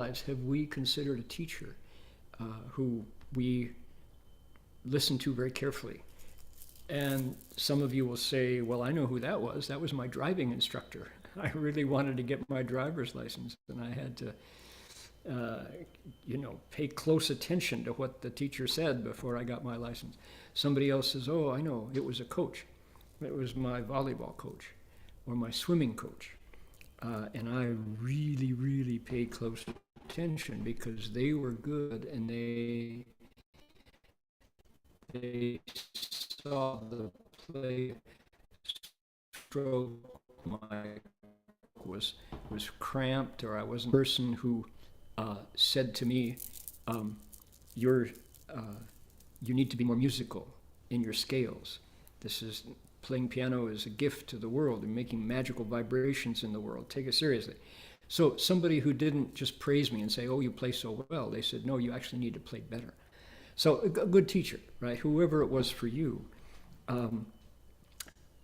have we considered a teacher who we listen to very carefully? And some of you will say, well, I know who that was. That was my driving instructor. I really wanted to get my driver's license, and I had to pay close attention to what the teacher said before I got my license. Somebody else says, oh, I know, it was a coach. It was my volleyball coach or my swimming coach. And I really, really paid close attention because they were good and they saw the play stroke. My was cramped, or I wasn't a person who said to me, you need to be more musical in your scales. Playing piano is a gift to the world and making magical vibrations in the world. Take it seriously. So somebody who didn't just praise me and say, oh, you play so well, they said, no, you actually need to play better. So a good teacher, right? Whoever it was for you.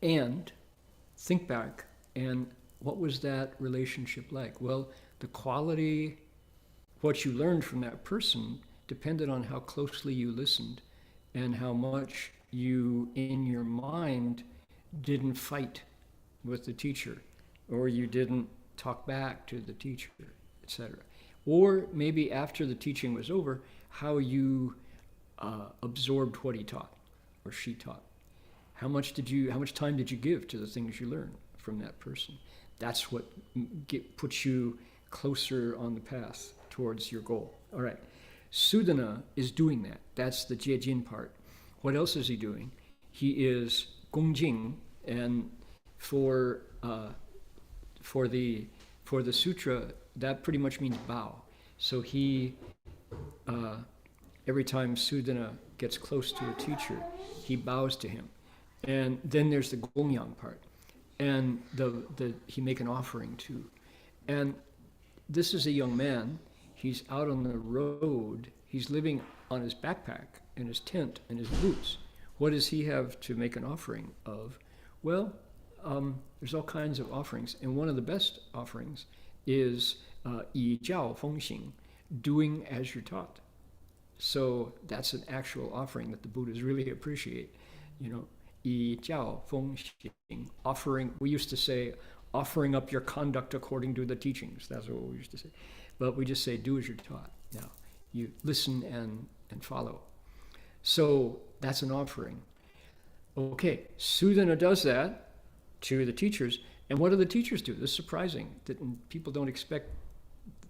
And think back, and what was that relationship like? Well, the quality, what you learned from that person depended on how closely you listened and how much you, in your mind, didn't fight with the teacher, or you didn't talk back to the teacher, etc. Or maybe after the teaching was over, how you absorbed what he taught or she taught. How much time did you give to the things you learned from that person? That's what puts you closer on the path towards your goal. All right. Sudana is doing that. That's the Jiejin part. What else is he doing? He is gongjing, and for the sutra, that pretty much means bow. So he, every time Sudana gets close to a teacher, he bows to him. And then there's the gongyang part, and he make an offering too. And this is a young man. He's out on the road. He's living on his backpack and his tent and his boots. What does he have to make an offering of? Well, there's all kinds of offerings, and one of the best offerings is yi jiao fengxing, doing as you're taught. So that's an actual offering that the Buddhas really appreciate. Yi jiao fengxing, offering. We used to say, offering up your conduct according to the teachings. That's what we used to say. But we just say, do as you're taught. Now, you listen and follow. So that's an offering. Okay, Sudana does that to the teachers. And what do the teachers do? This is surprising that people don't expect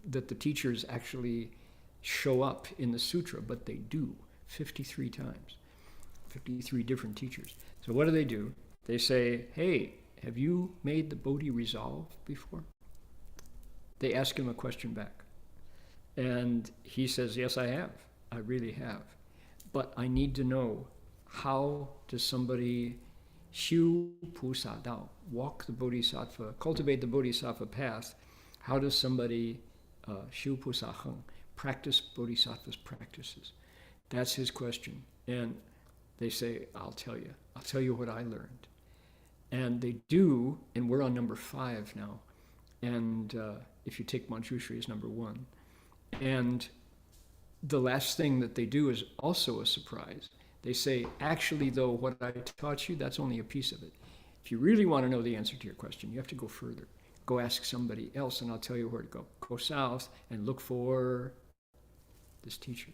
that the teachers actually show up in the sutra, but they do 53 times, 53 different teachers. So what do? They say, hey, have you made the Bodhi resolve before? They ask him a question back. And he says, yes, I have. I really have. But I need to know, how does somebody xiu pusa dao, walk the bodhisattva, cultivate the bodhisattva path? How does somebody xiu pusa heng, practice bodhisattva's practices? That's his question. And they say, I'll tell you. I'll tell you what I learned. And they do, and we're on number 5 now. And if you take Manjushri as number 1. And the last thing that they do is also a surprise. They say, actually, though, what I taught you, that's only a piece of it. If you really want to know the answer to your question, you have to go further. Go ask somebody else, and I'll tell you where to go. Go south and look for this teacher.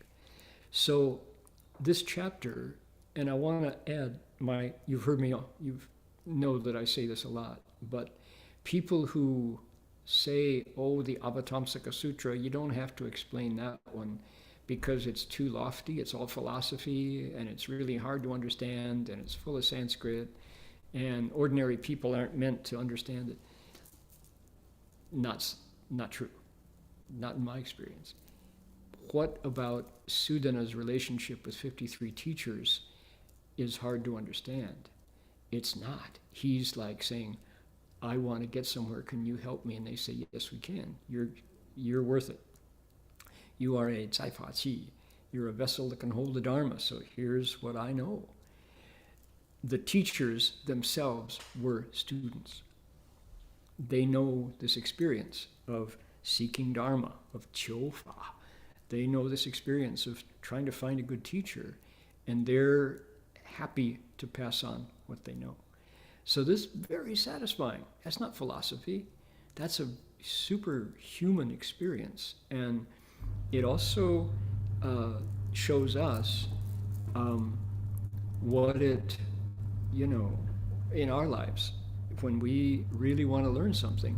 So this chapter, and I want to add you've heard me, you know that I say this a lot, but people who say, oh, the Avatamsaka Sutra, you don't have to explain that one because it's too lofty, it's all philosophy, and it's really hard to understand, and it's full of Sanskrit, and ordinary people aren't meant to understand it. Not true. Not in my experience. What about Sudana's relationship with 53 teachers is hard to understand? It's not. He's like saying, I want to get somewhere, can you help me? And they say, yes, we can. You're worth it. You are a Caifa Qi. You're a vessel that can hold the Dharma, so here's what I know. The teachers themselves were students. They know this experience of seeking Dharma, of Qiufa. They know this experience of trying to find a good teacher, and they're happy to pass on what they know. So this is very satisfying. That's not philosophy. That's a superhuman experience. And it also shows us what it, in our lives, when we really want to learn something,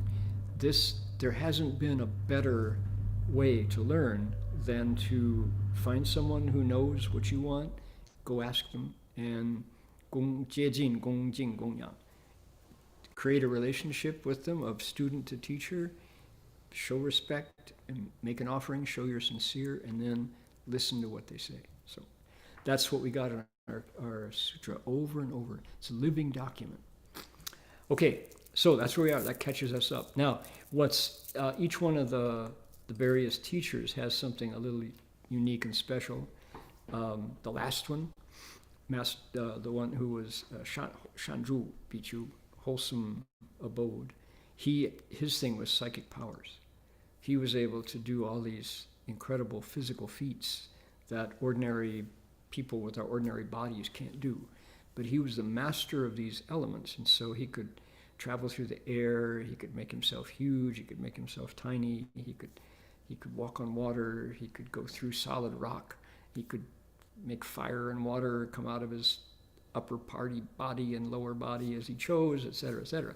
there hasn't been a better way to learn than to find someone who knows what you want, go ask them, and 接近恭敬供养, create a relationship with them of student to teacher, show respect and make an offering, show you're sincere, and then listen to what they say. So that's what we got in our sutra over and over. It's a living document. Okay, so that's where we are. That catches us up. Now, each one of the various teachers has something a little unique and special. The last one, the one who was Shanzhu Bichu, wholesome abode, his thing was psychic powers. He was able to do all these incredible physical feats that ordinary people with our ordinary bodies can't do. But he was the master of these elements, and so he could travel through the air, he could make himself huge, he could make himself tiny, he could walk on water, he could go through solid rock, he could make fire and water come out of his upper body and lower body as he chose, etc., etc.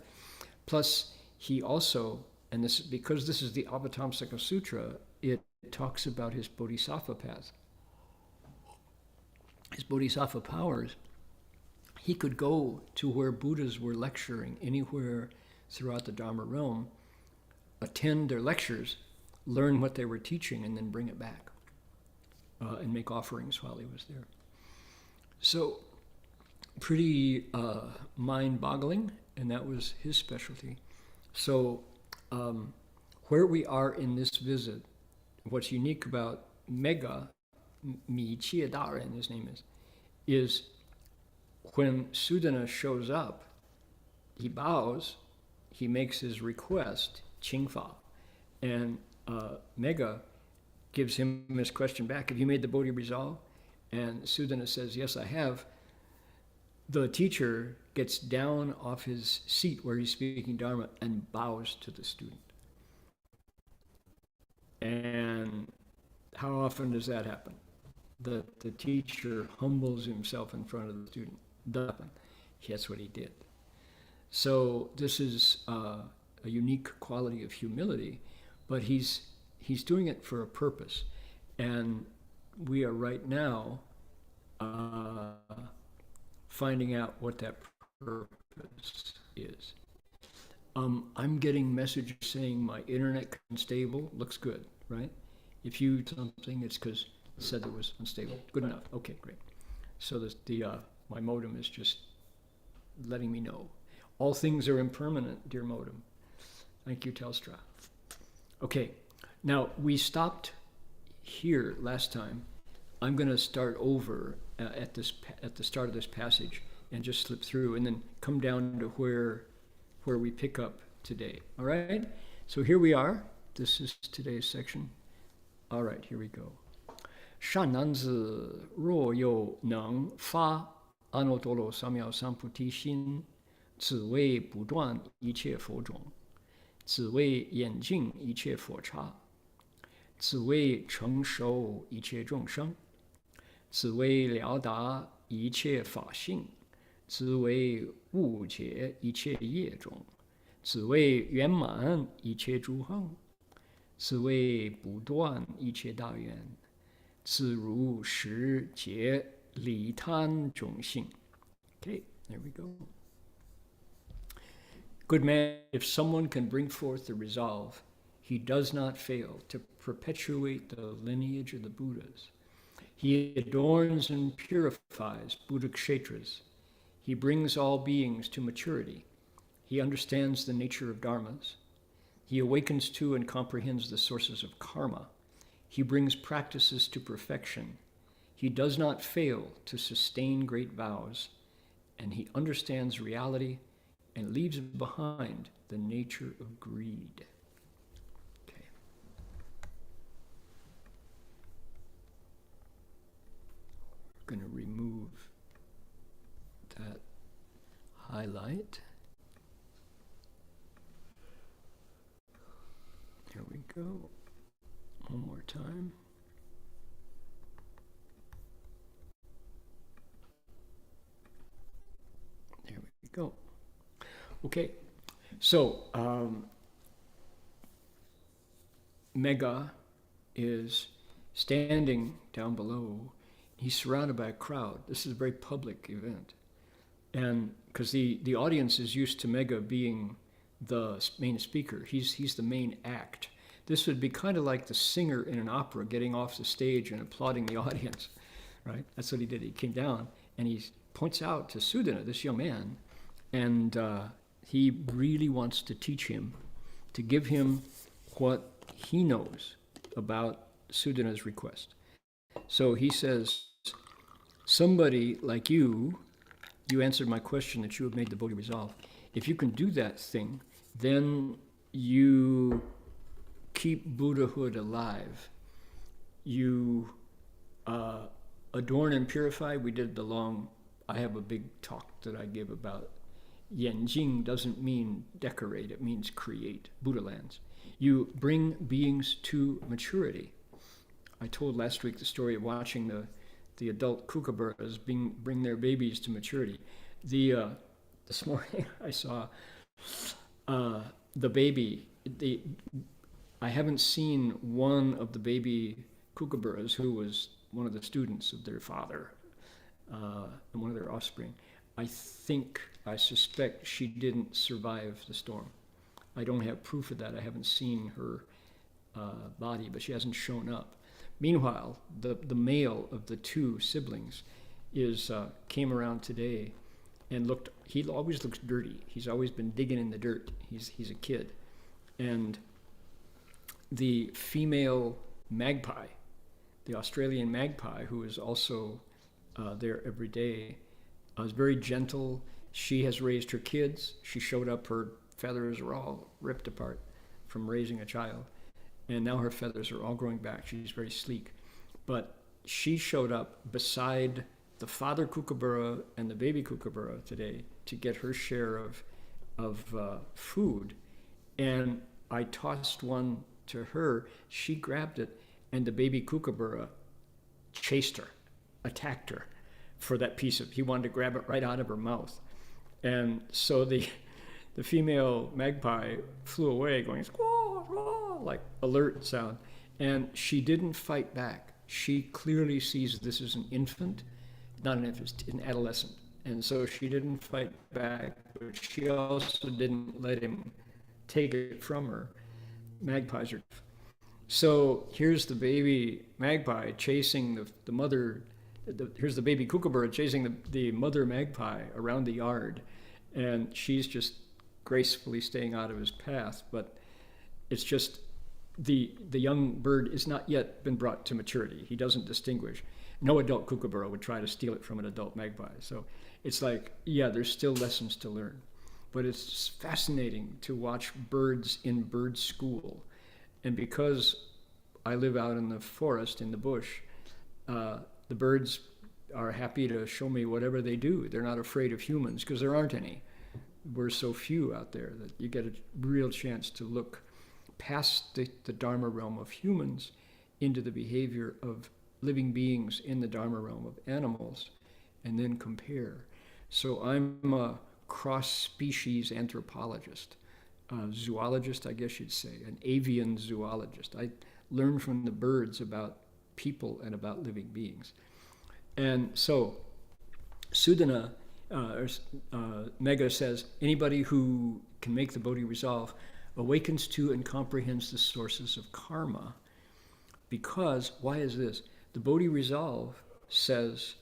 Plus, he also, and because this is the Avatamsaka Sutra, it talks about his bodhisattva path. His bodhisattva powers, he could go to where Buddhas were lecturing anywhere throughout the Dharma realm, attend their lectures, learn what they were teaching, and then bring it back and make offerings while he was there. So pretty mind-boggling, and that was his specialty. So where we are in this visit, what's unique about Mega, Mi Chia Daren, his name is when Sudana shows up, he bows, he makes his request, Qingfa, and Mega gives him his question back, have you made the Bodhi resolve? And Sudana says, yes, I have. The teacher gets down off his seat where he's speaking Dharma and bows to the student. And how often does that happen? The teacher humbles himself in front of the student. That's what he did. So this is a unique quality of humility, but he's doing it for a purpose. And we are right now finding out what that purpose is. I'm getting messages saying my internet unstable, looks good, right? If you something, it's because it said it was unstable. Good enough. Okay, great. So my modem is just letting me know. All things are impermanent, dear modem. Thank you, Telstra. Okay, now we stopped here last time. I'm going to start over at the start of this passage and just slip through and then come down to where we pick up today. All right? So here we are. This is today's section. All right, here we go. 善男子若有能发阿耨多罗三藐三菩提心，此为不断一切佛种，此为眼净一切佛刹，此为成熟一切众生，此为了达一切法性，此为悟解一切业种，此为圆满一切诸行，此为不断一切大愿，此如实解理贪种性。Okay, there we go. Good man, if someone can bring forth the resolve, he does not fail to perpetuate the lineage of the Buddhas. He adorns and purifies Buddha kshetras. He brings all beings to maturity. He understands the nature of dharmas. He awakens to and comprehends the sources of karma. He brings practices to perfection. He does not fail to sustain great vows, and he understands reality and leaves behind the nature of greed. Okay. going to remove that highlight. There we go. One more time. There we go. Okay, so Mega is standing down below. He's surrounded by a crowd. This is a very public event. And because the audience is used to Mega being the main speaker, he's the main act. This would be kind of like the singer in an opera getting off the stage and applauding the audience, right? That's what he did. He came down and he points out to Sudana, this young man, and he really wants to teach him, to give him what he knows about Sudana's request. So he says, somebody like you answered my question that you have made the Bodhi resolve. If you can do that thing, then you keep Buddhahood alive. You adorn and purify. We did I have a big talk that I give about Yanjing doesn't mean decorate, it means create, Buddha lands. You bring beings to maturity. I told last week the story of watching the adult kookaburras bring their babies to maturity. This morning I saw the baby. I haven't seen one of the baby kookaburras who was one of the students of their father and one of their offspring. I suspect she didn't survive the storm. I don't have proof of that. I haven't seen her body, but she hasn't shown up. Meanwhile, the male of the two siblings came around today and he always looks dirty. He's always been digging in the dirt. He's a kid. And the female magpie, the Australian magpie, who is also there every day, is very gentle. She has raised her kids. She showed up, her feathers are all ripped apart from raising a child. And now her feathers are all growing back. She's very sleek. But she showed up beside the father kookaburra and the baby kookaburra today to get her share of food. And I tossed one to her. She grabbed it, and the baby kookaburra chased her, attacked her for that piece he wanted to grab it right out of her mouth. And so the female magpie flew away going, squaw, squaw, like alert sound. And she didn't fight back. She clearly sees this as an infant, not an infant, an adolescent. And so she didn't fight back, but she also didn't let him take it from her. Magpies are. So here's the baby magpie chasing the mother. Here's the baby kookaburra chasing the mother magpie around the yard, and she's just gracefully staying out of his path. But it's just the young bird is not yet been brought to maturity. He doesn't distinguish. No adult kookaburra would try to steal it from an adult magpie. So it's like, yeah, there's still lessons to learn. But it's fascinating to watch birds in bird school. And because I live out in the forest, in the bush, the birds are happy to show me whatever they do. They're not afraid of humans because there aren't any. We're so few out there that you get a real chance to look past the Dharma realm of humans into the behavior of living beings in the Dharma realm of animals, and then compare. So I'm a cross-species anthropologist, zoologist, I guess you'd say, an avian zoologist. I learn from the birds about people and about living beings. And so Sudana, Mega says, anybody who can make the Bodhi resolve awakens to and comprehends the sources of karma. Because, why is this? The Bodhi resolve says,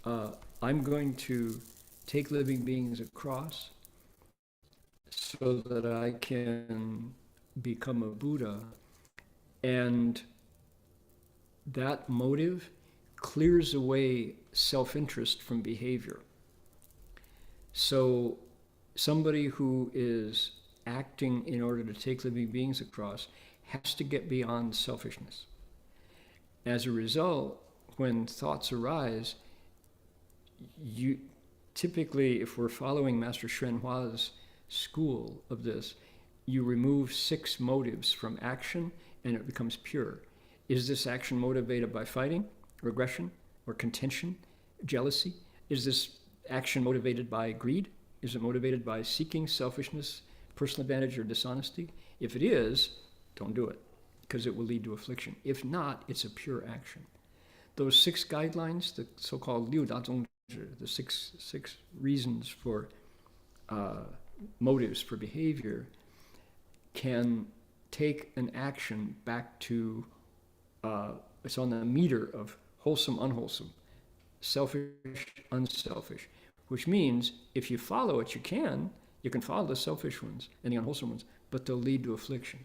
I'm going to take living beings across so that I can become a Buddha. And that motive clears away self-interest from behavior. So somebody who is acting in order to take living beings across has to get beyond selfishness. As a result, when thoughts arise, you typically, if we're following Master Shren Hua's school of this, you remove 6 motives from action and it becomes pure. Is this action motivated by fighting, regression, or contention, jealousy? Is this action motivated by greed? Is it motivated by seeking, selfishness, personal advantage, or dishonesty? If it is, don't do it, because it will lead to affliction. If not, it's a pure action. Those 6 guidelines, the so-called Liu Dazhong, the six reasons for motives for behavior, can take an action back to, it's on the meter of wholesome, unwholesome, selfish, unselfish, which means if you follow it, you can follow the selfish ones and the unwholesome ones, but they'll lead to affliction.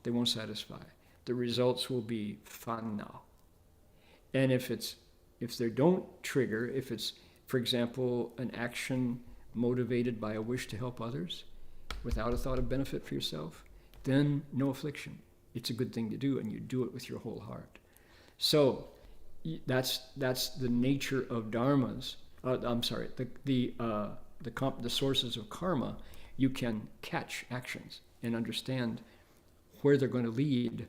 They won't satisfy. The results will be fan now. And if they don't trigger, if it's, for example, an action motivated by a wish to help others without a thought of benefit for yourself, then no affliction. It's a good thing to do, and you do it with your whole heart. So that's the nature of dharmas. The sources of karma. You can catch actions and understand where they're going to lead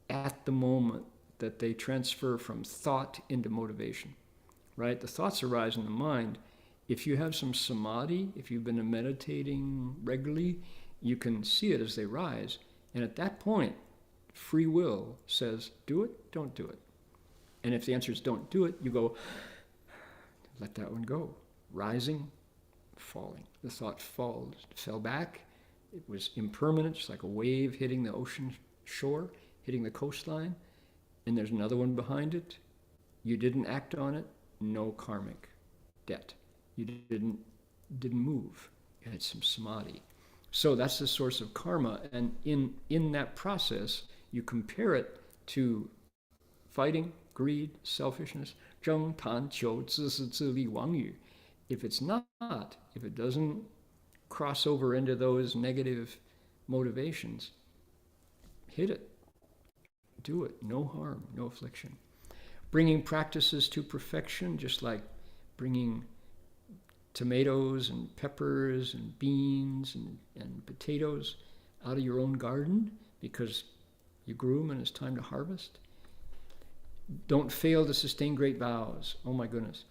at the moment that they transfer from thought into motivation, right? The thoughts arise in the mind. If you have some samadhi, if you've been meditating regularly, you can see it as they rise. And at that point, free will says, do it, don't do it. And if the answer is don't do it, you go, let that one go. Rising, falling. The thought fell back. It was impermanent, just like a wave hitting the ocean shore, hitting the coastline. And there's another one behind it. You didn't act on it, no karmic debt. You didn't move. You had some samadhi. So that's the source of karma. And in that process, you compare it to fighting, greed, selfishness. 争谈求自私自利妄语. If it's not, if it doesn't cross over into those negative motivations, hit it. Do it. No harm, no affliction. Bringing practices to perfection, just like bringing tomatoes and peppers and beans and potatoes out of your own garden because you grew them and it's time to harvest. Don't fail to sustain great vows. Oh my goodness.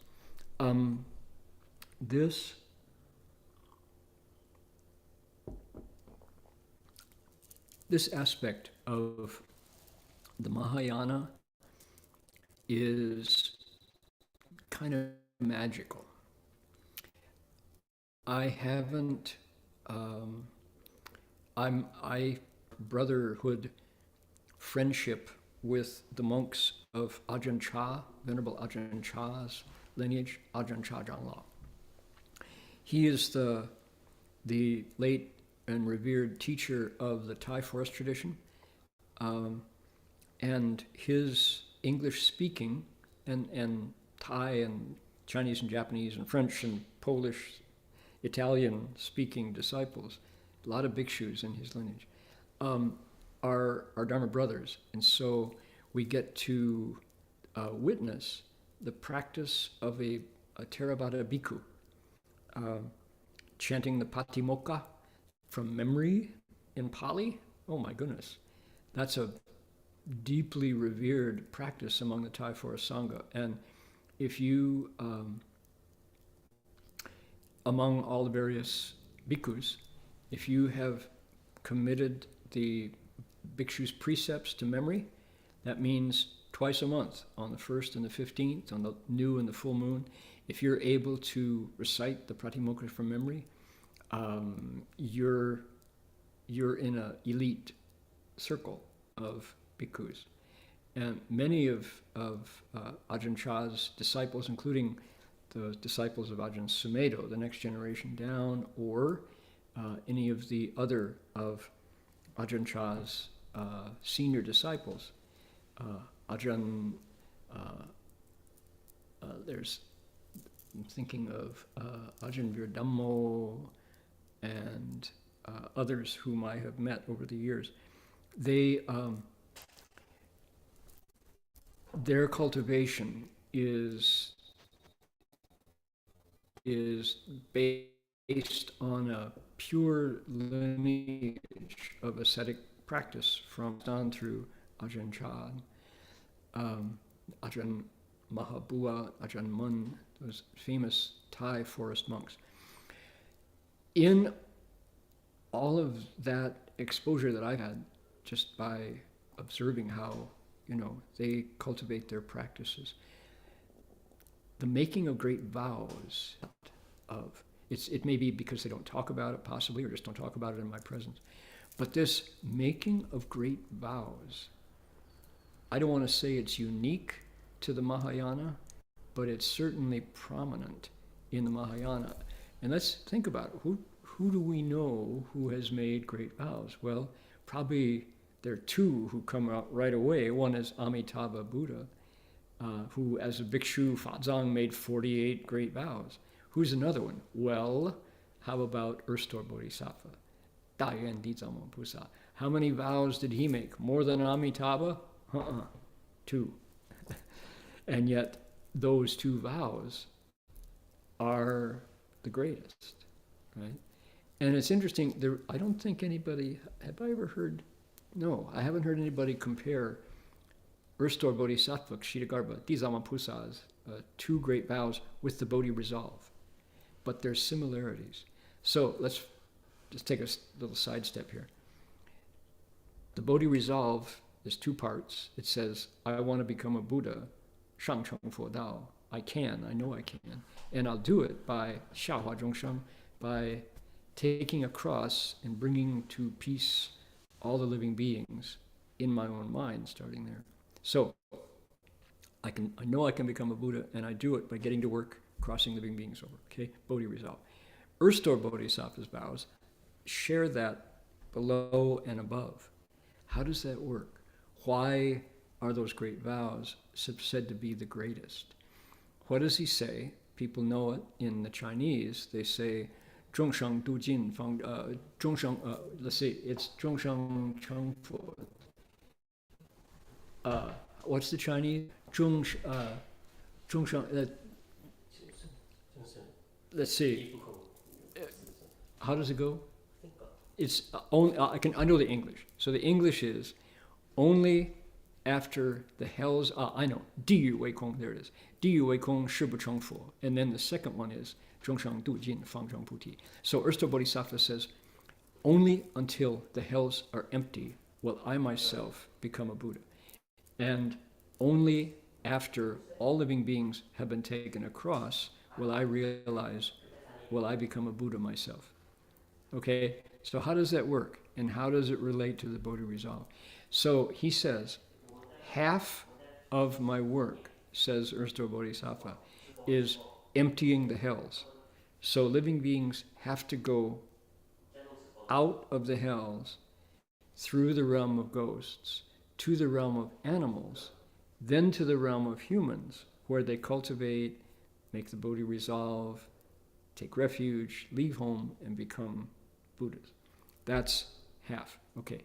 This aspect of the Mahayana is kind of magical. I haven't, brotherhood, friendship with the monks of Ajahn Chah, Venerable Ajahn Chah's lineage, Ajahn Chah Janglao. He is the late and revered teacher of the Thai forest tradition, and his English speaking and Thai and Chinese and Japanese and French and Polish, Italian speaking disciples, a lot of bhikshus in his lineage, are Dharma brothers. And so we get to witness the practice of a Theravada bhikkhu, chanting the Patimokkha from memory in Pali. Oh my goodness. That's a deeply revered practice among the Thai Forest Sangha. And if you, among all the various bhikkhus, if you have committed the bhikshu's precepts to memory, that means twice a month, on the 1st and the 15th, on the new and the full moon, if you're able to recite the Pratimokkha from memory, you're in an elite circle of bhikkhus. And many of Ajahn Chah's disciples, including the disciples of Ajahn Sumedho, the next generation down, or any of the other of Ajahn Chah's senior disciples, I'm thinking of Ajahn Virdhammo and others whom I have met over the years. Their cultivation is is based on a pure lineage of ascetic practice from on through Ajahn Chah, Ajahn Mahabua, Ajahn Mun, those famous Thai forest monks. In all of that exposure that I've had, just by observing how, they cultivate their practices, the making of great vows it may be because they don't talk about it possibly, or just don't talk about it in my presence, but this making of great vows, I don't want to say it's unique to the Mahayana, but it's certainly prominent in the Mahayana. And let's think about it. Who do we know who has made great vows? Well, probably there are two who come out right away. One is Amitabha Buddha, who as a bhikshu, Fazang, made 48 great vows. Who's another one? Well, how about Erstor Bodhisattva? Dayan Dizamon Pusa. How many vows did he make? More than Amitabha? Two. And yet, those two vows are the greatest, right? And it's interesting, I don't think anybody, have I ever heard, no, I haven't heard anybody compare Erstor Bodhisattva, Kshitigarbha, Dizamapusa's two great vows with the Bodhi resolve. But there's similarities. So let's just take a little sidestep here. The Bodhi resolve is two parts. It says, I want to become a Buddha, Shang Cheng Fo Dao. I know I can. And I'll do it by Xiaohua Zhongsheng, by taking a cross and bringing to peace all the living beings in my own mind, starting there. So I know I can become a Buddha, and I do it by getting to work crossing living beings over. Okay, Bodhi resolve. Erstor Bodhisattva's vows share that below and above. How does that work? Why are those great vows said to be the greatest? What does he say? People know it in the Chinese. They say, Zhongsheng Du Jin Fang, let's see, it's Zhongsheng Cheng Fu. What's the Chinese? Zhongsheng, let's see. How does it go? It's only, I know the English. So the English is only after the hells, I know, Di Yu Wei Kong, there it is. Di Yu Wei Kong Shi Bu Cheng Fu. And then the second one is Zhongsheng Du Jin Fang Zheng Puti. So Erstor Bodhisattva says, only until the hells are empty will I myself become a Buddha. And only after all living beings have been taken across will I realize, will I become a Buddha myself. Okay, so how does that work? And how does it relate to the Bodhi resolve? So he says, half of my work, says Erstor Bodhisattva, is emptying the hells. So living beings have to go out of the hells through the realm of ghosts to the realm of animals, then to the realm of humans, where they cultivate, make the Bodhi resolve, take refuge, leave home, and become Buddhas. That's half. Okay.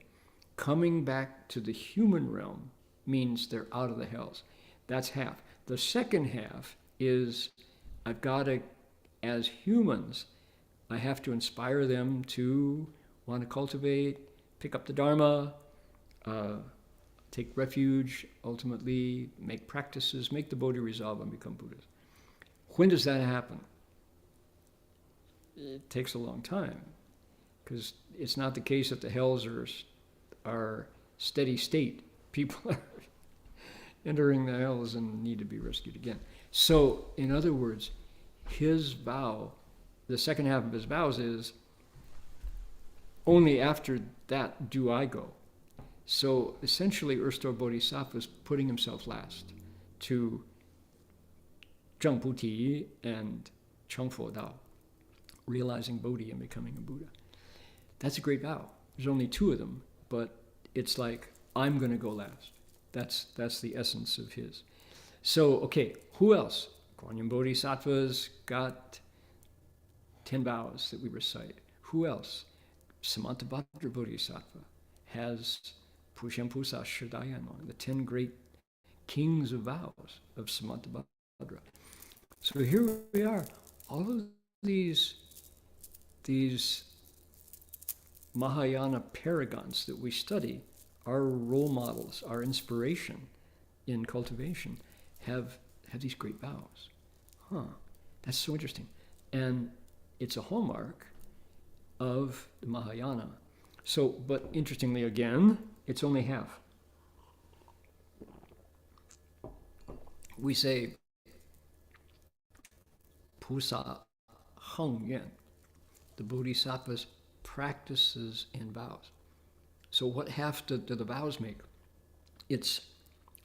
Coming back to the human realm means they're out of the hells. That's half. The second half is I've got to, as humans, I have to inspire them to want to cultivate, pick up the Dharma, take refuge, ultimately make practices, make the Bodhi resolve, and become Buddhas. When does that happen? It takes a long time, because it's not the case that the hells are steady state. People are entering the hells and need to be rescued again. So, in other words, his vow, the second half of his vows is, only after that do I go. So essentially, Erstor Bodhisattva is putting himself last to Zheng Puti and Cheng Fo Dao, realizing Bodhi and becoming a Buddha. That's a great vow. There's only two of them, but it's like, I'm going to go last. That's the essence of his. So, okay, who else? Kuan Yin Bodhisattva's got 10 vows that we recite. Who else? Samantabhadra Bodhisattva has Pushyam Pusa Shirdayanam, the 10 great kings of vows of Samantabhadra. So here we are. all of these Mahayana paragons that we study, our role models, our inspiration in cultivation, have these great vows. That's so interesting. And it's a hallmark of the Mahayana. So, but interestingly again, it's only half. We say Pusa Heng Yuan, the Bodhisattva's practices and vows. So what half do the vows make? It's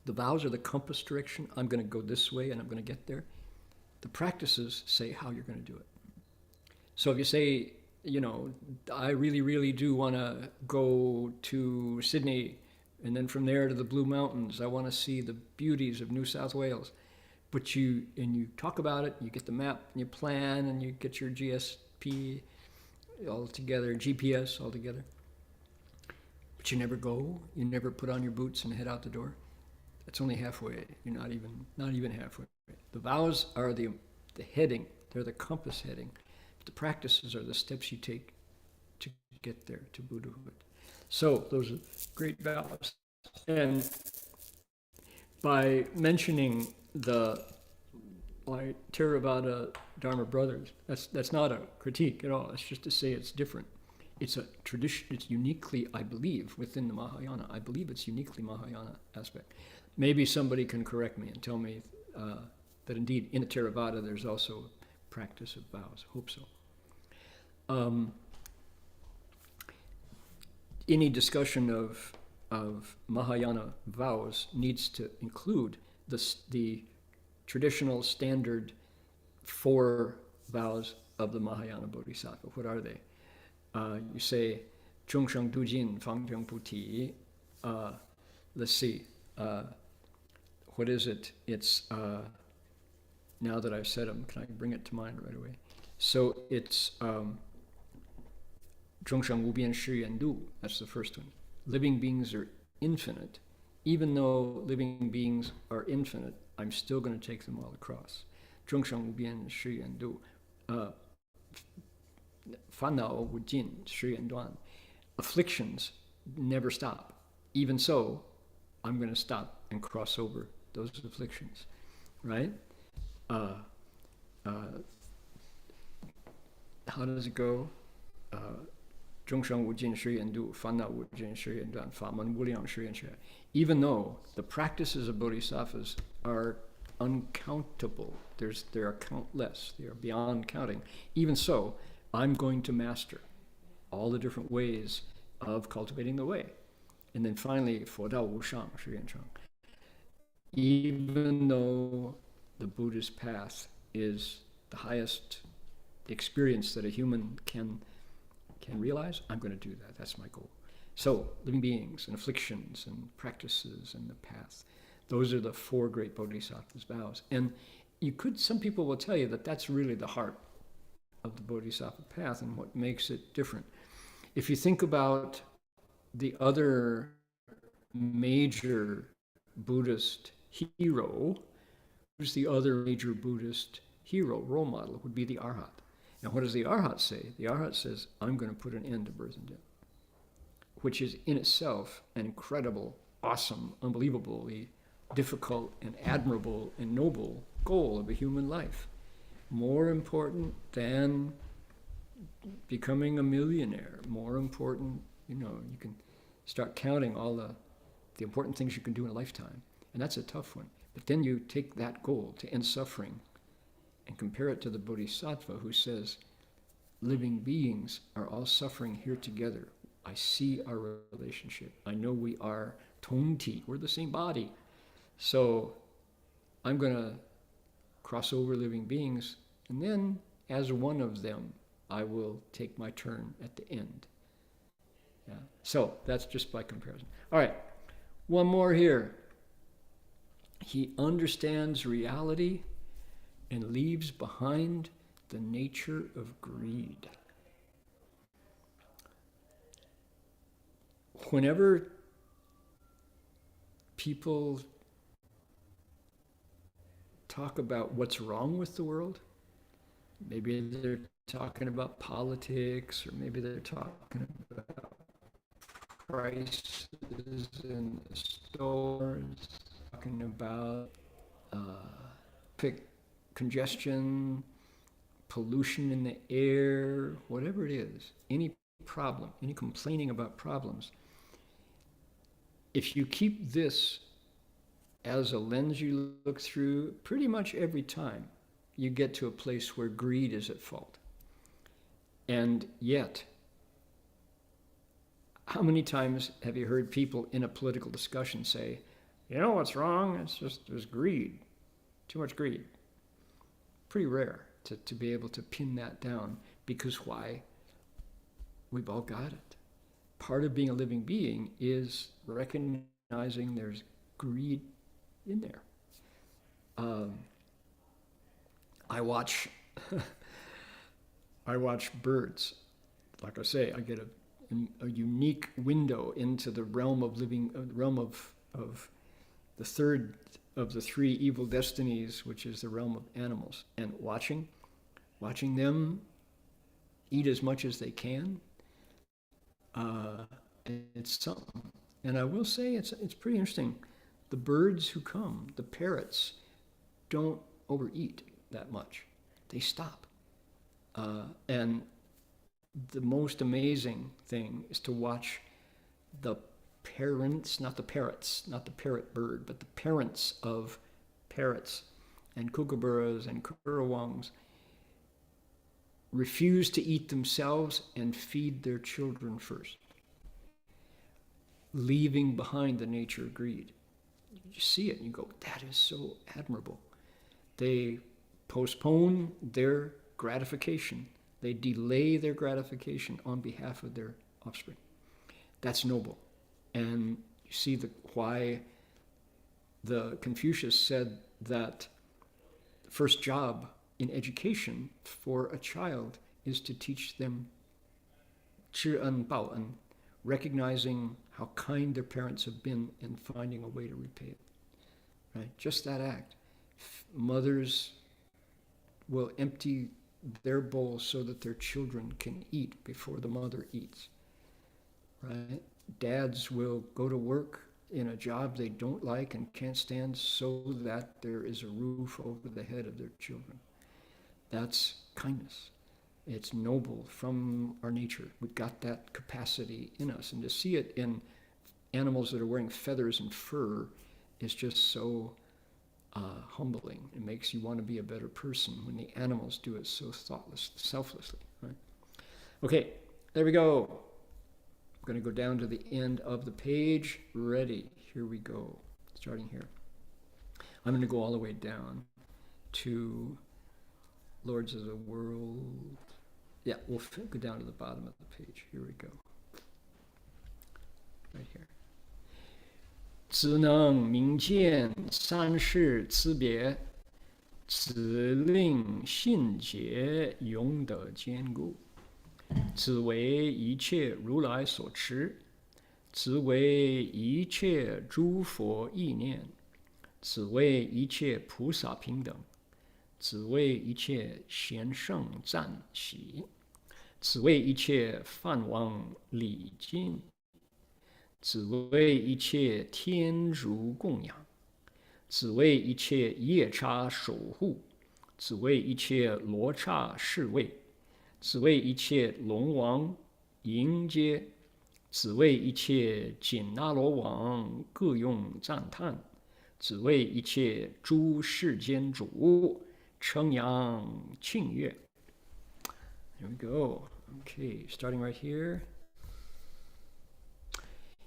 the vows are the compass direction. I'm going to go this way and I'm going to get there. The practices say how you're going to do it. So if you say, I really, really do want to go to Sydney and then from there to the Blue Mountains, I want to see the beauties of New South Wales. But you talk about it, you get the map, and you plan, and you get your GSP all together, GPS all together. But you never go, you never put on your boots and head out the door. That's only halfway. You're not even halfway. The vows are the heading, they're the compass heading. But the practices are the steps you take to get there, to Buddhahood. So those are great vows. And by mentioning the Theravada Dharma brothers, that's not a critique at all. It's just to say it's different. It's a tradition. It's uniquely, I believe, within the Mahayana. I believe it's uniquely Mahayana aspect. Maybe somebody can correct me and tell me that indeed in the Theravada there's also practice of vows. Hope so. Any discussion of Mahayana vows needs to include the traditional standard 4 vows of the Mahayana Bodhisattva. What are they? You say, Zhongsheng Dujin Fangpyeong Puti. Let's see. What is it? It's, now that I've said them, can I bring it to mind right away? So it's Zhongsheng Wubian Shi Yan Du. That's the first one. Living beings are infinite. Even though living beings are infinite, I'm still going to take them all across. Zhongsheng Wubian Shi Yan Du. Fanao Wujin Shi Yan Duan. Afflictions never stop. Even so, I'm going to stop and cross over those afflictions, right? How does it go? Zhongsheng Wujin Shi Yan Du, Fanao Wujin Shi Yan Duan, Faman Wuliang Shi Yan Shi. Even though the practices of bodhisattvas are uncountable, they are countless, they are beyond counting. Even so, I'm going to master all the different ways of cultivating the way. And then finally, Fo Dao Wu Shang, Shi Yan Chang. Even though the Buddhist path is the highest experience that a human can realize, I'm going to do that. That's my goal. So, living beings and afflictions and practices and the path. Those are the 4 great bodhisattvas' vows. And some people will tell you that that's really the heart of the bodhisattva path and what makes it different. If you think about the other major Buddhist hero, who's the other major Buddhist hero, role model? It would be the Arhat. Now, what does the Arhat say? The Arhat says, I'm going to put an end to birth and death, which is in itself an incredible, awesome, unbelievably difficult and admirable and noble goal of a human life. More important than becoming a millionaire, more important, you can start counting all the important things you can do in a lifetime. And that's a tough one. But then you take that goal to end suffering and compare it to the Bodhisattva who says, living beings are all suffering here together. I see our relationship. I know we are tongti. We're the same body. So I'm going to cross over living beings, and then as one of them, I will take my turn at the end. Yeah. So that's just by comparison. All right, one more here. He understands reality and leaves behind the nature of greed. Whenever people talk about what's wrong with the world, Maybe they're talking about politics, or maybe they're talking about prices in the stores, talking about congestion, pollution in the air, whatever it is, any problem, any complaining about problems. If you keep this as a lens you look through, pretty much every time you get to a place where greed is at fault. And yet, how many times have you heard people in a political discussion say, you know what's wrong? It's just there's greed, too much greed. Pretty rare to be able to pin that down, because why? We've all got it. Part of being a living being is recognizing there's greed in there. I watch birds. Like I say, I get a unique window into the realm of living, realm of the third of the three evil destinies, which is the realm of animals. And watching them eat as much as they can, it's something. And I will say it's pretty interesting. The birds who come, the parrots, don't overeat that much. They stop. And the most amazing thing is to watch the parents, not the parrots, not the parrot bird, but the parents of parrots and kookaburras and currawongs refuse to eat themselves and feed their children first, leaving behind the nature of greed. You see it and you go, that is so admirable. They postpone their gratification. They delay their gratification on behalf of their offspring. That's noble. And you see why the Confucius said that the first job in education for a child is to teach them 知恩报恩, recognizing how kind their parents have been and finding a way to repay it. Right? Just that act. Mothers will empty their bowl so that their children can eat before the mother eats. Right? Dads will go to work in a job they don't like and can't stand so that there is a roof over the head of their children. That's kindness. It's noble from our nature. We've got that capacity in us. And to see it in animals that are wearing feathers and fur is just so humbling. It makes you want to be a better person when the animals do it so selflessly. Right? Okay, there we go. I'm going to go down to the end of the page. Ready. Here we go. Starting here. I'm going to go all the way down to Lords of the World. Yeah, we'll go down to the bottom of the page. Here we go. Right here. 只能明见三世之别，此令信解永得坚固。此为一切如来所持，此为一切诸佛意念，此为一切菩萨平等，此为一切贤圣赞喜，此为一切梵王礼敬，此为一切天竺供养，此为一切夜叉守护，此为一切罗刹侍卫，此为一切龙王迎接，此为一切紧那罗王各用赞叹，此为一切诸世间主称扬庆悦。Here we go. Okay, starting right here.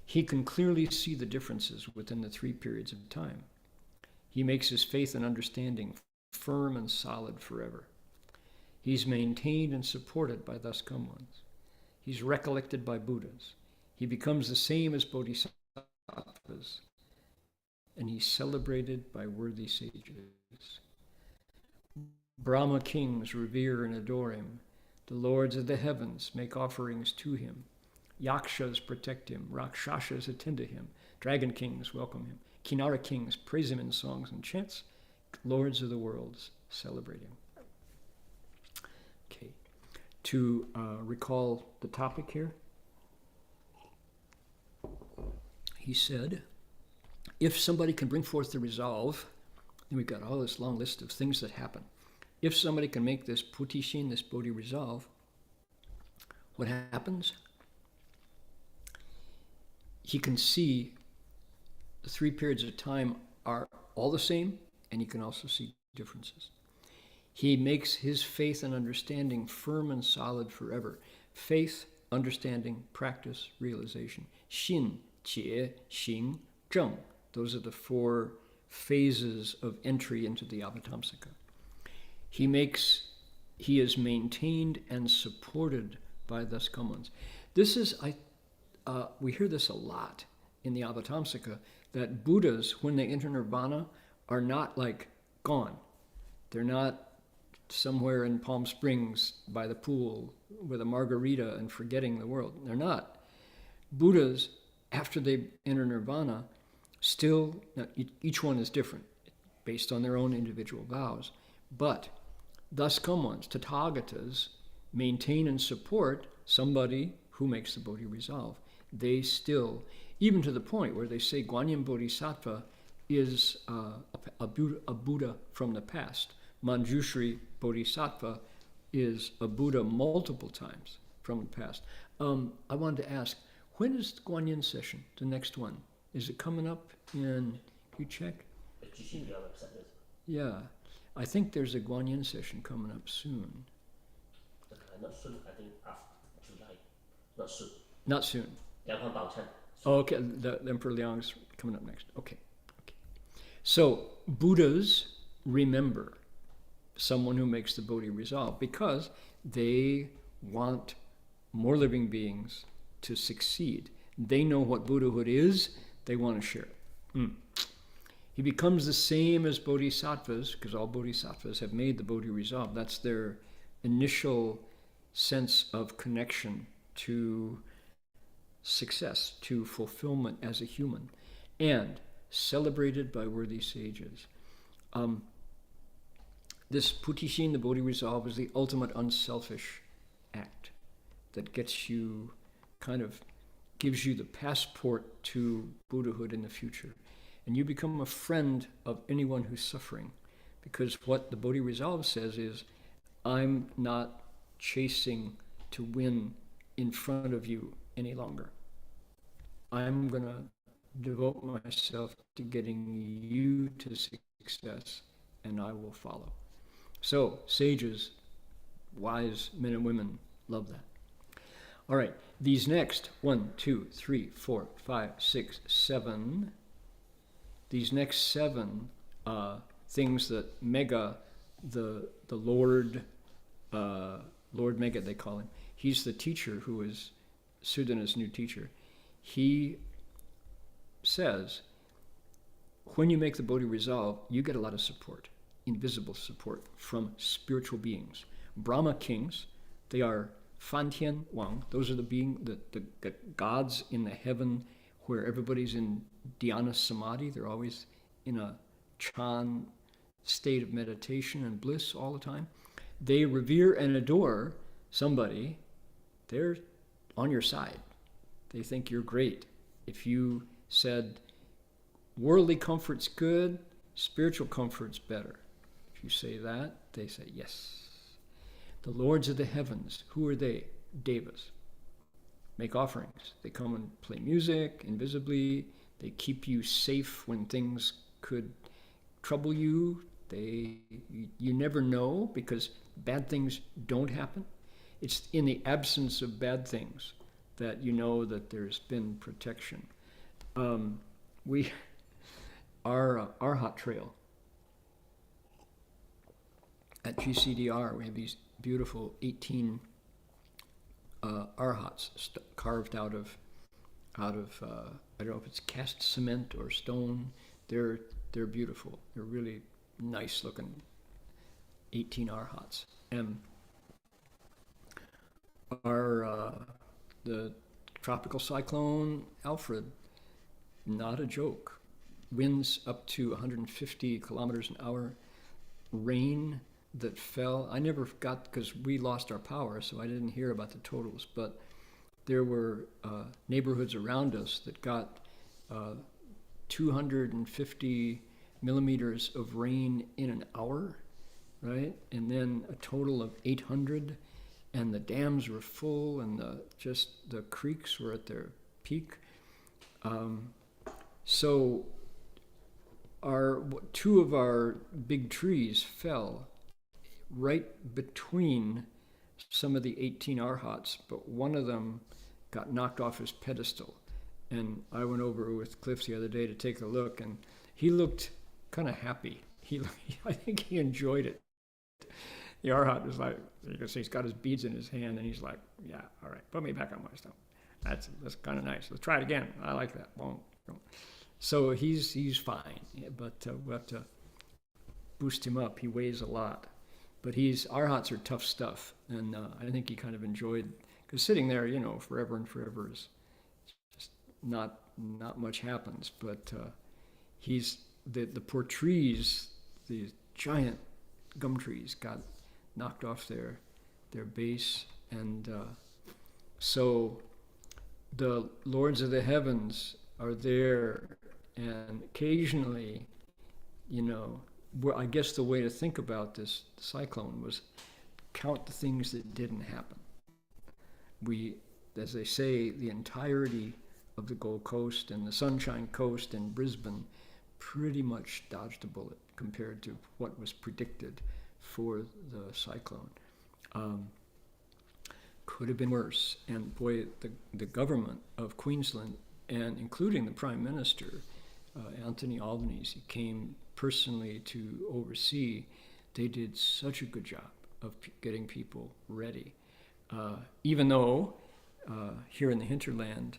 He can clearly see the differences within the three periods of time. He makes his faith and understanding firm and solid forever. He's maintained and supported by thus come ones. He's recollected by Buddhas. He becomes the same as bodhisattvas. And he's celebrated by worthy sages. Brahma kings revere and adore him. The lords of the heavens make offerings to him. Yakshas protect him. Rakshasas attend to him. Dragon kings welcome him. Kinara kings praise him in songs and chants. Lords of the worlds celebrate him. to recall the topic here. He said, if somebody can bring forth the resolve, and we've got all this long list of things that happen. If somebody can make this putishin, this bodhi resolve, what happens? He can see the 3 periods of time are all the same, and he can also see differences. He makes his faith and understanding firm and solid forever. Faith, understanding, practice, realization. Xin, Jie, Xing, Zheng. Those are the 4 phases of entry into the Avatamsaka. He is maintained and supported by thus come ones. This is, we hear this a lot in the Avatamsaka, that Buddhas, when they enter nirvana, are not like gone. They're not somewhere in Palm Springs by the pool with a margarita and forgetting the world. They're not. Buddhas, after they enter nirvana, still, each one is different based on their own individual vows, but thus come ones, Tathagatas, maintain and support somebody who makes the Bodhi resolve. They still, even to the point where they say Guanyin Bodhisattva is a Buddha from the past. Manjushri Bodhisattva is a Buddha multiple times from the past. I wanted to ask, when is the Guanyin session, the next one? Is it coming up in, you check? Yeah, I think there's a Guanyin session coming up soon. Not soon, I think after July. Not soon. Not soon. Oh, okay, the Emperor Liang's coming up next. Okay. So Buddhas remember someone who makes the Bodhi resolve because they want more living beings to succeed. They know what Buddhahood is, they want to share it. He becomes the same as bodhisattvas, because all bodhisattvas have made the Bodhi resolve. That's their initial sense of connection to success, to fulfillment as a human, and celebrated by worthy sages. This putishin, the Bodhi resolve, is the ultimate unselfish act that gets you, kind of gives you the passport to Buddhahood in the future. And you become a friend of anyone who's suffering, because what the Bodhi resolve says is, I'm not chasing to win in front of you any longer. I'm going to devote myself to getting you to success, and I will follow. So sages, wise men and women love that. All right, these next 1, 2, 3, 4, 5, 6, 7, these next 7 things that Mega, the Lord Mega, they call him, he's the teacher who is Sudana's new teacher. He says, when you make the Bodhi resolve, you get a lot of support, invisible support from spiritual beings. Brahma kings, they are Fantian Wang, those are the gods in the heaven where everybody's in dhyana samadhi. They're always in a Chan state of meditation and bliss all the time. They revere and adore somebody. They're on your side. They think you're great. If you said, worldly comfort's good, spiritual comfort's better. If you say that, they say yes. The lords of the heavens, who are they? Devas. Make offerings. They come and play music invisibly. They keep you safe when things could trouble you. You never know, because bad things don't happen. It's in the absence of bad things that you know that there's been protection. Our hot trail at GCDR, we have these beautiful 18 arhats carved out of I don't know if it's cast cement or stone. They're beautiful. They're really nice looking 18 arhats. And the tropical cyclone Alfred, not a joke. Winds up to 150 kilometers an hour, rain that fell. I never got, because we lost our power, so I didn't hear about the totals. But there were neighborhoods around us that got 250 millimeters of rain in an hour, right? And then a total of 800, and the dams were full, and the creeks were at their peak. So two of our big trees fell right between some of the 18 arhats, but one of them got knocked off his pedestal. And I went over with Cliff the other day to take a look, and he looked kind of happy. I think he enjoyed it. The arhat was like, you can see he's got his beads in his hand, and he's like, yeah, all right, put me back on my stone. That's kind of nice. Let's try it again. I like that. Boom. So he's fine, but we'll have to boost him up. He weighs a lot, but arhats are tough stuff, and I think he kind of enjoyed, because sitting there, forever and forever is just not much happens. But the poor trees, these giant gum trees, got knocked off their base, and so the lords of the heavens are there, and occasionally, I guess the way to think about this cyclone was count the things that didn't happen. We, as they say, the entirety of the Gold Coast and the Sunshine Coast and Brisbane pretty much dodged a bullet compared to what was predicted for the cyclone. Could have been worse. And boy, the government of Queensland, and including the Prime Minister, Anthony Albanese, came personally to oversee. They did such a good job of getting people ready. Even though here in the hinterland,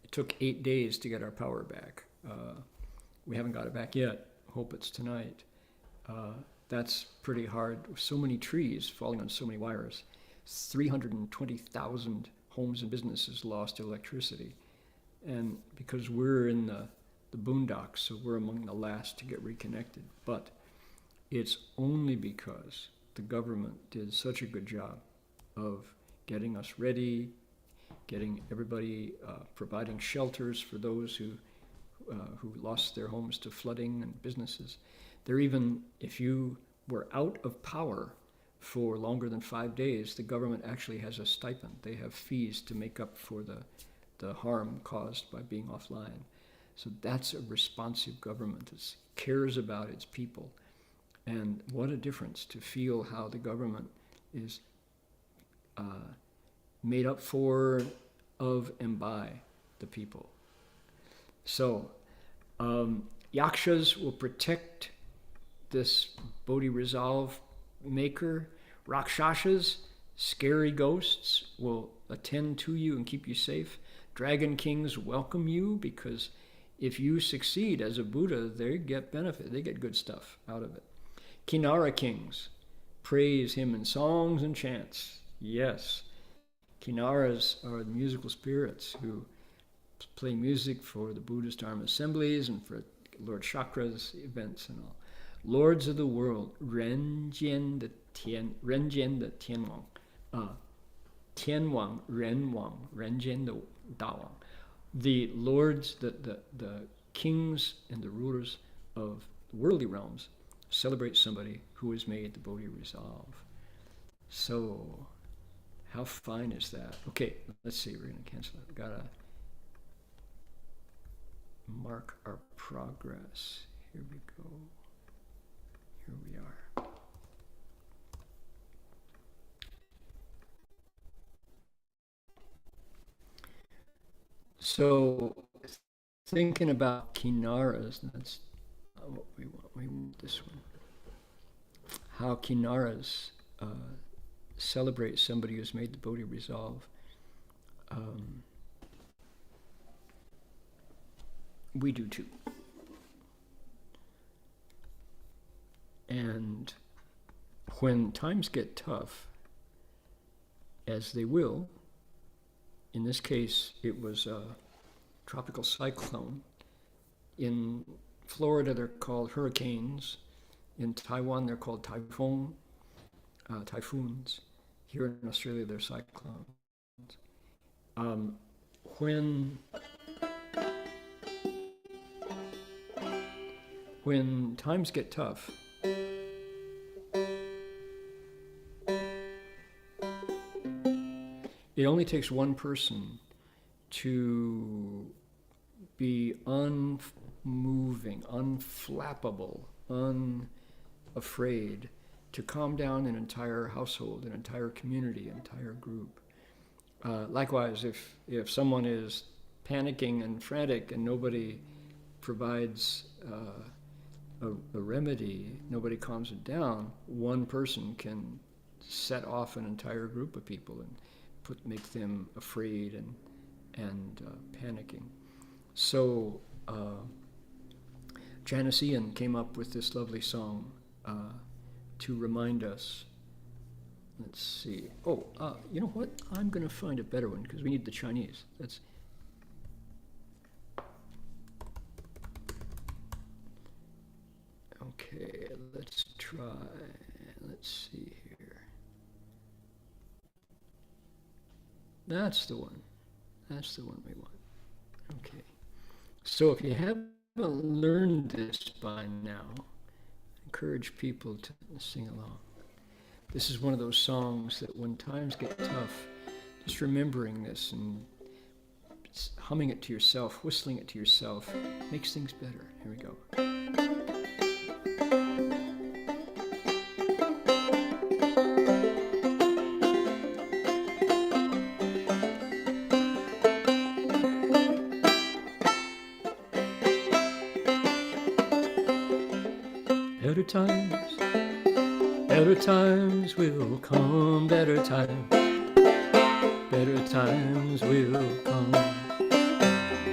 it took 8 days to get our power back. We haven't got it back yet. Hope it's tonight. That's pretty hard. So many trees falling on so many wires. 320,000 homes and businesses lost electricity. And because we're in the boondocks, so we're among the last to get reconnected. But it's only because the government did such a good job of getting us ready, getting everybody, providing shelters for those who lost their homes to flooding and businesses. Even if you were out of power for longer than 5 days, the government actually has a stipend. They have fees to make up for the harm caused by being offline. So that's a responsive government that cares about its people. And what a difference to feel how the government is made up for, of, and by the people. So yakshas will protect this Bodhi resolve maker. Rakshasas, scary ghosts, will attend to you and keep you safe. Dragon kings welcome you, because if you succeed as a Buddha, they get benefit. They get good stuff out of it. Kinara kings praise him in songs and chants. Yes, Kinaras are the musical spirits who play music for the Buddhist Dharma assemblies and for Lord Chakra's events and all. Lords of the world, Renjian the Tianwang, Tianwang, Renwang, Renjian the Dawang. The lords, the kings and the rulers of worldly realms celebrate somebody who has made the Bodhi resolve. So, how fine is that? Okay, let's see, we're going to cancel it. We've got to mark our progress. Here we go. Here we are. So, thinking about Kinaras, that's not what we want. We want this one. How Kinaras celebrate somebody who's made the Bodhi resolve. We do too. And when times get tough, as they will, in this case it was a tropical cyclone. In Florida they're called hurricanes. In Taiwan they're called typhoon. typhoons. Here in Australia, they're cyclones. Um, when times get tough, it only takes one person to be unmoving, unflappable, unafraid, to calm down an entire household, an entire community, an entire group. Likewise, if someone is panicking and frantic and nobody provides a remedy, nobody calms it down, one person can set off an entire group of people and make them afraid and panicking. So Janice Ian came up with this lovely song to remind us. Let's see. Oh, you know what? I'm going to find a better one because we need the Chinese. That's. Okay, let's try. Let's see here. That's the one. That's the one we want. Okay. So if you haven't learned this by now, I encourage people to sing along. This is one of those songs that when times get tough, just remembering this and humming it to yourself, whistling it to yourself, makes things better. Here we go. Better times will come, better times will come.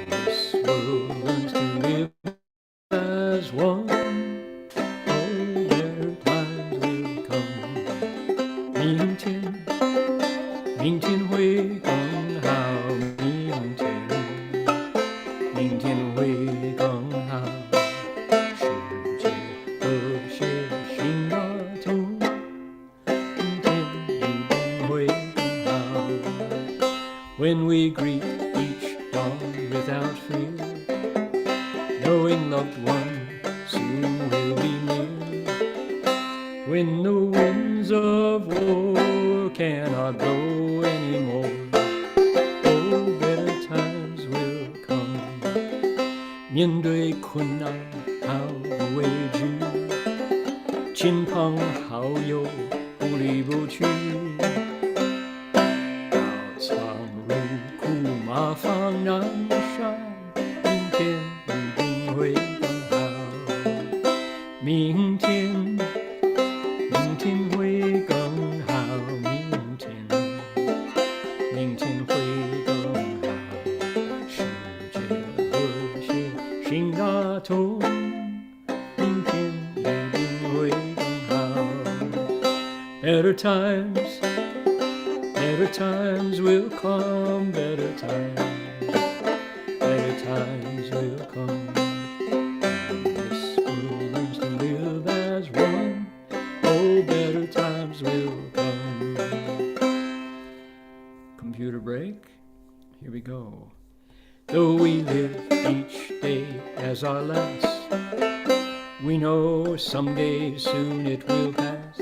This world learns to live as one. Oh, better times will come. 明天会更好，明天会更好。世界和谐新的头。 When we greet each dawn without fear, knowing loved one soon will be near. When the winds of war cannot blow anymore, oh, better times will come. 面对困难毫不畏惧，亲朋好友不离不弃。 马放南山，明天一定会更好。明天会更好，明天会更好。世界和谐新大同，明天一定会更好。Better times will come, better times will come. This world learns to live as one. Oh, better times will come. Computer break. Here we go. Though we live each day as our last, we know someday soon it will pass.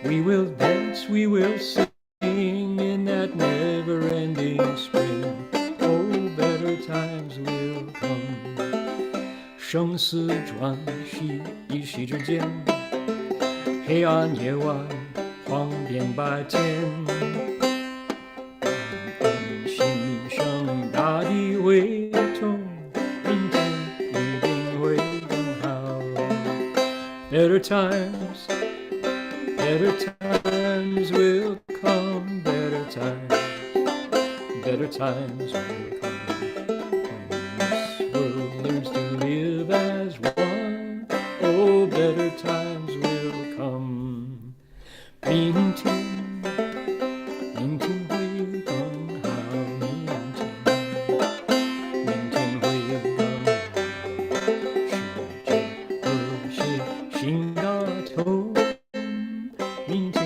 We will dance, we will sing. In that never-ending spring, oh, better times will come. 生死转息一夕之间，黑暗夜晚晃变白天。心生大地为重，明天一定会更好。Better times will come, better times will come. When this world learns to live as one, oh, better times will come. 明天会更好，明天会更好。世界和谐新大同，明天。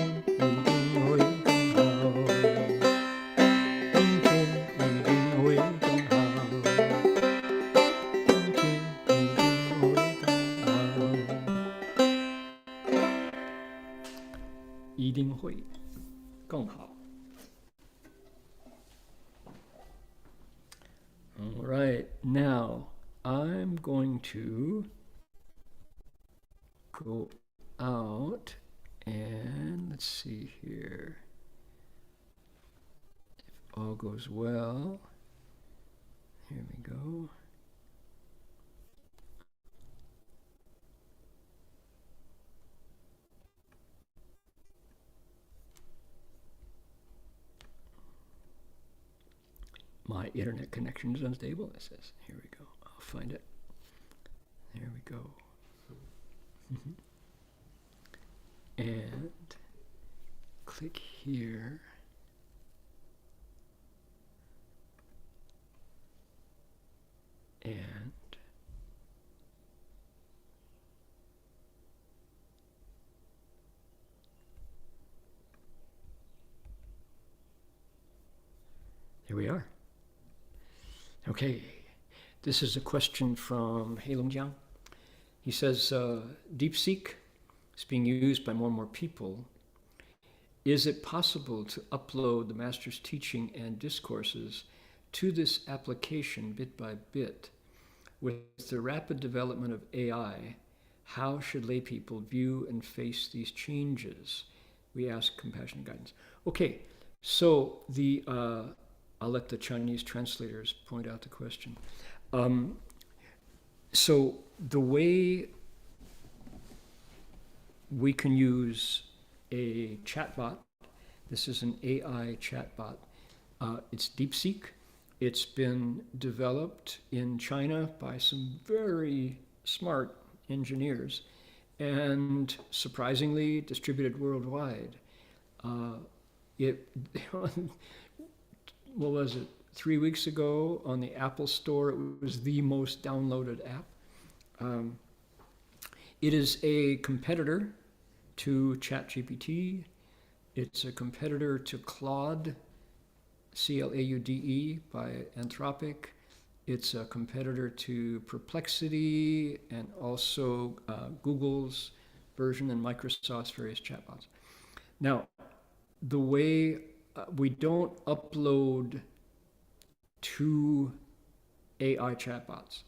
定会更好。All right, now I'm going to go out and let's see here. If all goes well, here we go. My internet connection is unstable, it says. Here we go. I'll find it. There we go. And click here. And here we are. Okay, this is a question from Hei Longjiang. He says, DeepSeek is being used by more and more people. Is it possible to upload the master's teaching and discourses to this application bit by bit? With the rapid development of AI, how should lay people view and face these changes? We ask compassionate guidance. Okay, so I'll let the Chinese translators point out the question. So the way we can use a chatbot, this is an AI chatbot. It's DeepSeek. It's been developed in China by some very smart engineers and surprisingly distributed worldwide. What was it, 3 weeks ago on the Apple Store, it was the most downloaded app. It is a competitor to ChatGPT. It's a competitor to Claude, C-L-A-U-D-E by Anthropic. It's a competitor to Perplexity and also Google's version and Microsoft's various chatbots. Now, the way we don't upload to AI chatbots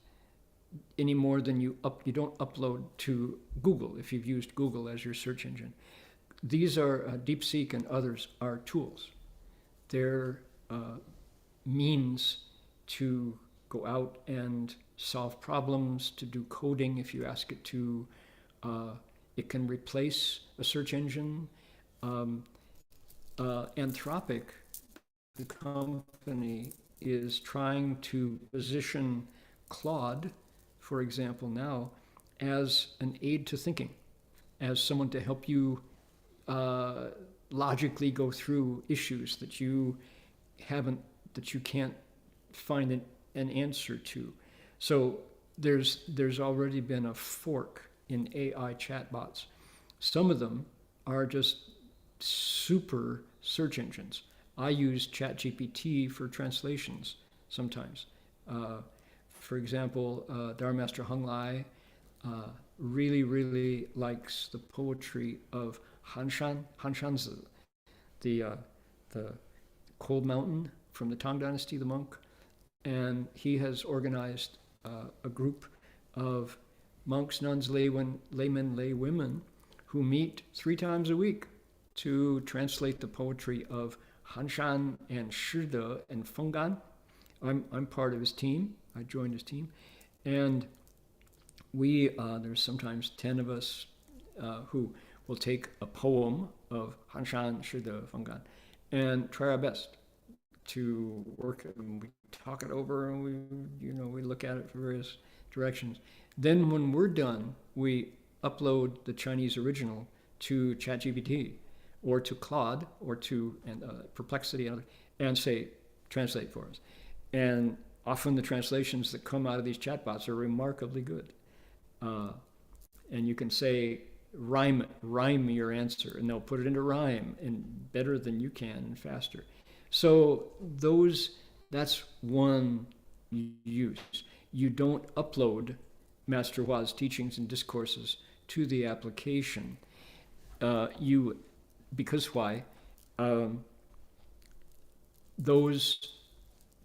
any more than you don't upload to Google if you've used Google as your search engine. These are DeepSeek and others are tools. They're means to go out and solve problems, to do coding if you ask it to. It can replace a search engine. Anthropic, the company, is trying to position Claude, for example, now as an aid to thinking, as someone to help you logically go through issues that you can't find an answer to. So there's already been a fork in AI chatbots. Some of them are just super search engines. I use ChatGPT for translations sometimes. For example, Dharma Master Heng Lai really likes the poetry of Han Shanzi, the Cold Mountain from the Tang Dynasty, the monk. And he has organized a group of monks, nuns, laymen, laywomen who meet 3 times a week to translate the poetry of Han Shan and Shide and Fenggan. I'm part of his team. I joined his team. And there's sometimes 10 of us who will take a poem of Han Shan, Shide, Fenggan and try our best to work it. And we talk it over and we look at it from various directions. Then when we're done, we upload the Chinese original to ChatGPT or to Claude or to Perplexity and say, translate for us. And often the translations that come out of these chatbots are remarkably good. And you can say, rhyme your answer, and they'll put it into rhyme and better than you can and faster. So that's one use. You don't upload Master Hua's teachings and discourses to the application. You because why? Um, those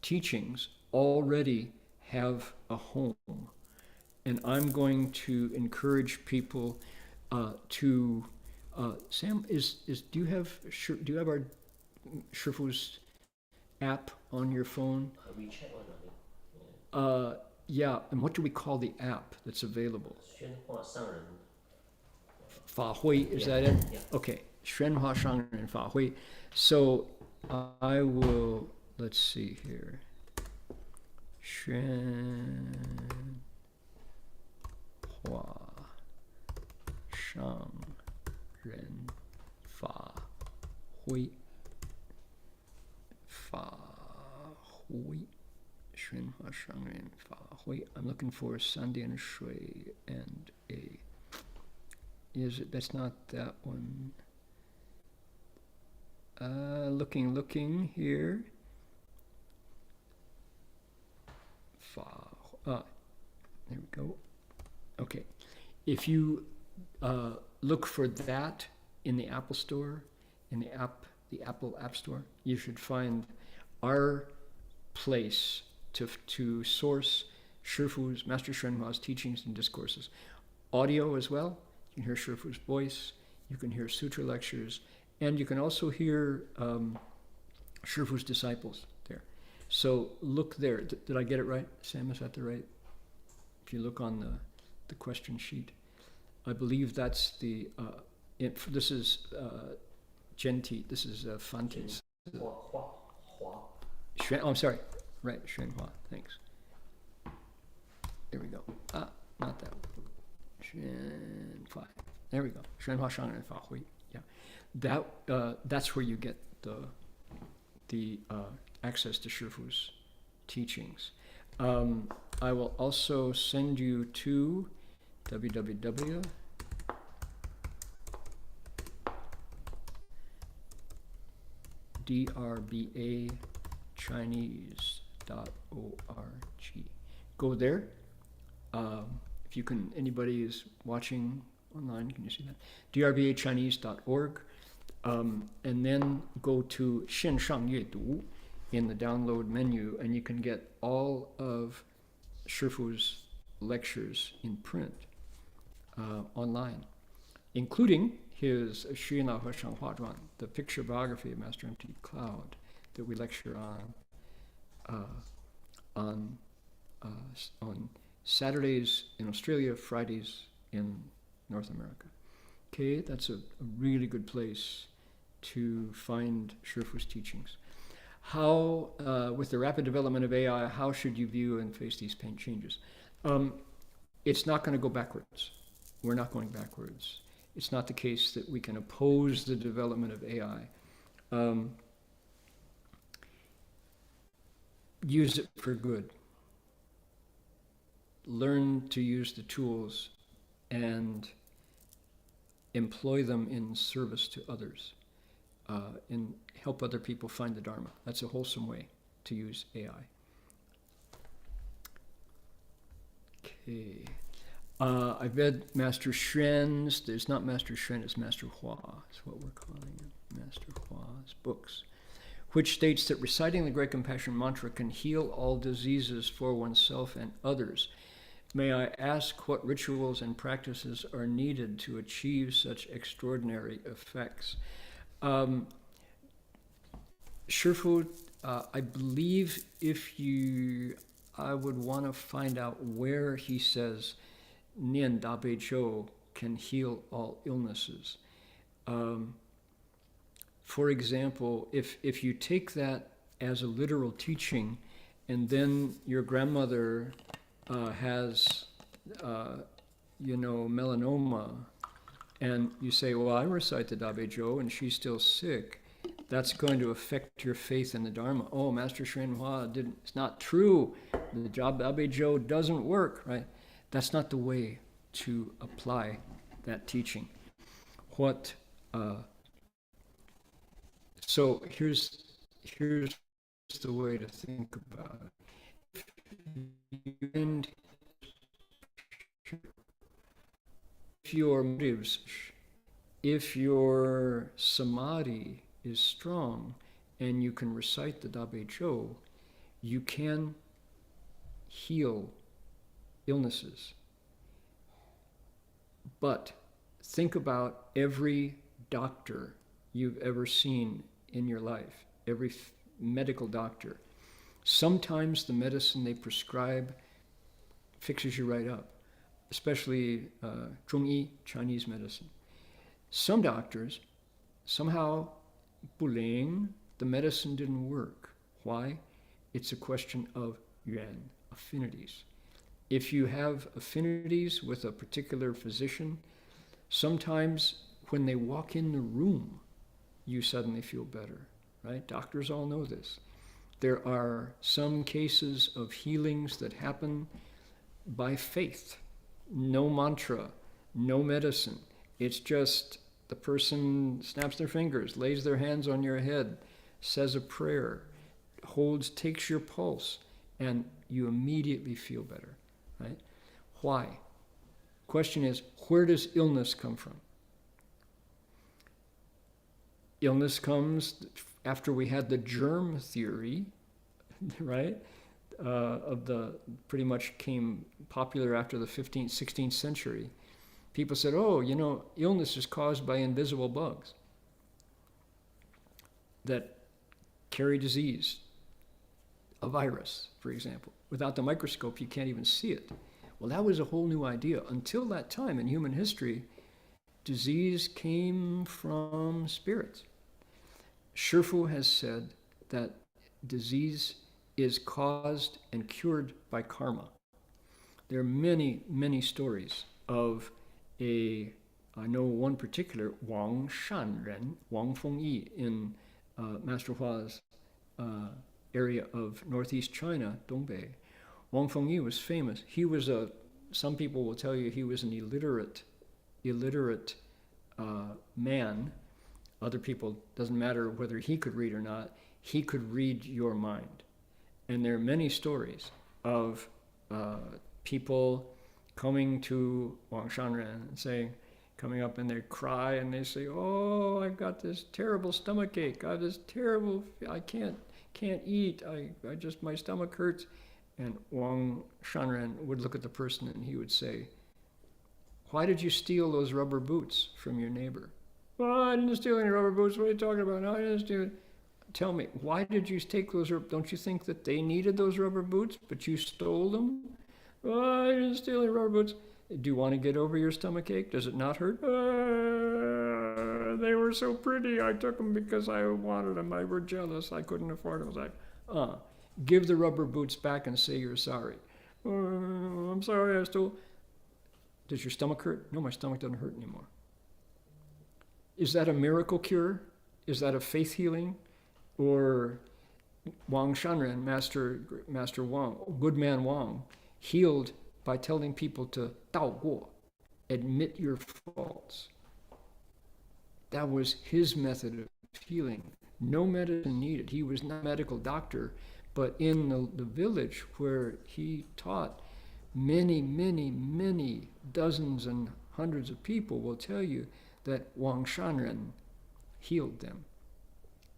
teachings already have a home, and I'm going to encourage people to. Sam, do you have our Shifu's app on your phone? WeChat one, I think. Yeah, and what do we call the app that's available? 宣化上人. 法会, is that it? Okay, 宣化上人法会. So I will, let's see here. 宣化上人法会法会宣化上人法会. I'm looking for Sandian Shui and a. Is it? That's not that one. Looking here. There we go. Okay. If you look for that in the Apple Store, in the Apple App Store, you should find our place to source Shifu's, Master Shenhua's teachings and discourses. Audio as well. You can hear Shifu's voice. You can hear Sutra lectures. And you can also hear Shifu's disciples there. So look there. Did I get it right? Sam, is that the right? If you look on the question sheet, I believe that's the, this is Genti, this is Fanti's. Oh, I'm sorry. Right, Shenhua, thanks. There we go. Not that one. Shenhua. There we go. Shenhua Shangren Fa Hui. Yeah. That's where you get the access to Shifu's teachings. I will also send you to www. drbachinese.org. Go there. If you can, anybody is watching online, can you see that? drbachinese.org. And then go to 线上阅读 in the download menu, and you can get all of Shifu's lectures in print online, including his 虚老和尚化传, the picture biography of Master Empty Cloud that we lecture on Saturdays in Australia, Fridays in North America. Okay, that's a really good place to find Shifu's teachings. How, with the rapid development of AI, how should you view and face these changes? It's not going to go backwards. We're not going backwards. It's not the case that we can oppose the development of AI. Use it for good. Learn to use the tools and employ them in service to others, and help other people find the Dharma. That's a wholesome way to use AI. Okay. I read Master Xuan's, there's not Master Xuan, it's Master Hua, is what we're calling it, Master Hua's books, which states that reciting the Great Compassion Mantra can heal all diseases for oneself and others. May I ask what rituals and practices are needed to achieve such extraordinary effects? Shifu, I believe I would want to find out where he says Nian Da Bei Zhou can heal all illnesses. For example, if you take that as a literal teaching, and then your grandmother has, melanoma, and you say, well, I recite the Da Bei Zhou, and she's still sick, that's going to affect your faith in the Dharma. Oh, Master Shenhua didn't, it's not true. The Da Bei Zhou doesn't work, right? That's not the way to apply that teaching. So here's the way to think about it. And if your motives, if your samadhi is strong and you can recite the Dabe Jo, you can heal illnesses. But think about every doctor you've ever seen in your life, every medical doctor. Sometimes the medicine they prescribe fixes you right up, especially Zhongyi, Chinese medicine. Some doctors, somehow, 不灵, the medicine didn't work. Why? It's a question of yuan, affinities. If you have affinities with a particular physician, sometimes when they walk in the room, you suddenly feel better, right? Doctors all know this. There are some cases of healings that happen by faith. No mantra, no medicine. It's just the person snaps their fingers, lays their hands on your head, says a prayer, takes your pulse, and you immediately feel better, right? Why? Question is, where does illness come from? Illness comes after we had the germ theory, right? Pretty much came popular after the 15th, 16th century. People said, oh, illness is caused by invisible bugs that carry disease, a virus, for example. Without the microscope, you can't even see it. Well, that was a whole new idea. Until that time in human history, disease came from spirits. Shifu has said that disease is caused and cured by karma. There are many, many stories of I know one particular, Wang Shanren, Wang Fengyi, in Master Hua's area of northeast China, Dongbei. Wang Fengyi was famous. He was some people will tell you he was an illiterate man. Other people, doesn't matter whether he could read or not, he could read your mind. And there are many stories of people coming to Wang Shanren and saying, coming up and they cry and they say, oh, I've got this terrible stomach ache. I can't eat. My stomach hurts. And Wang Shanren would look at the person and he would say, why did you steal those rubber boots from your neighbor? Oh, I didn't steal any rubber boots. What are you talking about? No, I didn't steal it. Tell me, why did you take those? Don't you think that they needed those rubber boots, but you stole them? Oh, I didn't steal any rubber boots. Do you want to get over your stomach ache? Does it not hurt? They were so pretty. I took them because I wanted them. I were jealous. I couldn't afford them. I was like, give the rubber boots back and say you're sorry. I'm sorry, I stole. Does your stomach hurt? No, my stomach doesn't hurt anymore. Is that a miracle cure? Is that a faith healing? Or Wang Shanren, Master Wang, good man Wang, healed by telling people to 道过, admit your faults. That was his method of healing. No medicine needed. He was not a medical doctor, but in the village where he taught, many, many, many dozens and hundreds of people will tell you that Wang Shanren healed them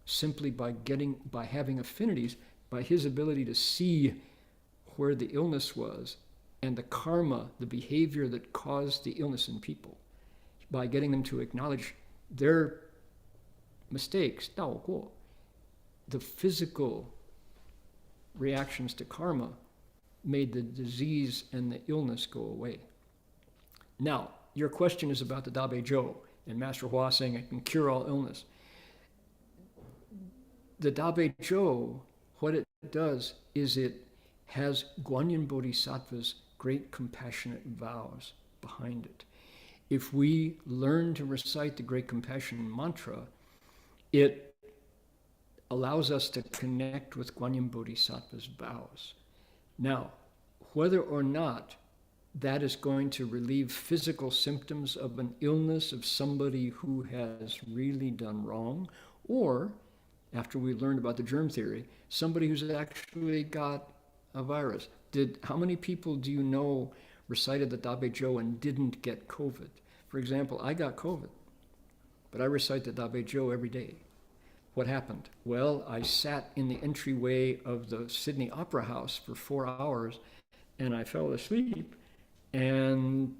simply by having affinities, by his ability to see where the illness was and the karma, the behavior that caused the illness in people, by getting them to acknowledge their mistakes, 道过, the physical reactions to karma made the disease and the illness go away. Now, your question is about the Dabe Jo and Master Hua saying it can cure all illness. The Dabe Jo, what it does is it has Guanyin Bodhisattva's great compassionate vows behind it. If we learn to recite the great compassion mantra, it allows us to connect with Guanyin Bodhisattva's vows. Now, whether or not that is going to relieve physical symptoms of an illness of somebody who has really done wrong, or, after we learned about the germ theory, somebody who's actually got a virus. How many people do you know recited the Dabe Jo and didn't get COVID? For example, I got COVID. but I recite the Dabejo every day. What happened? Well, I sat in the entryway of the Sydney Opera House for 4 hours and I fell asleep, and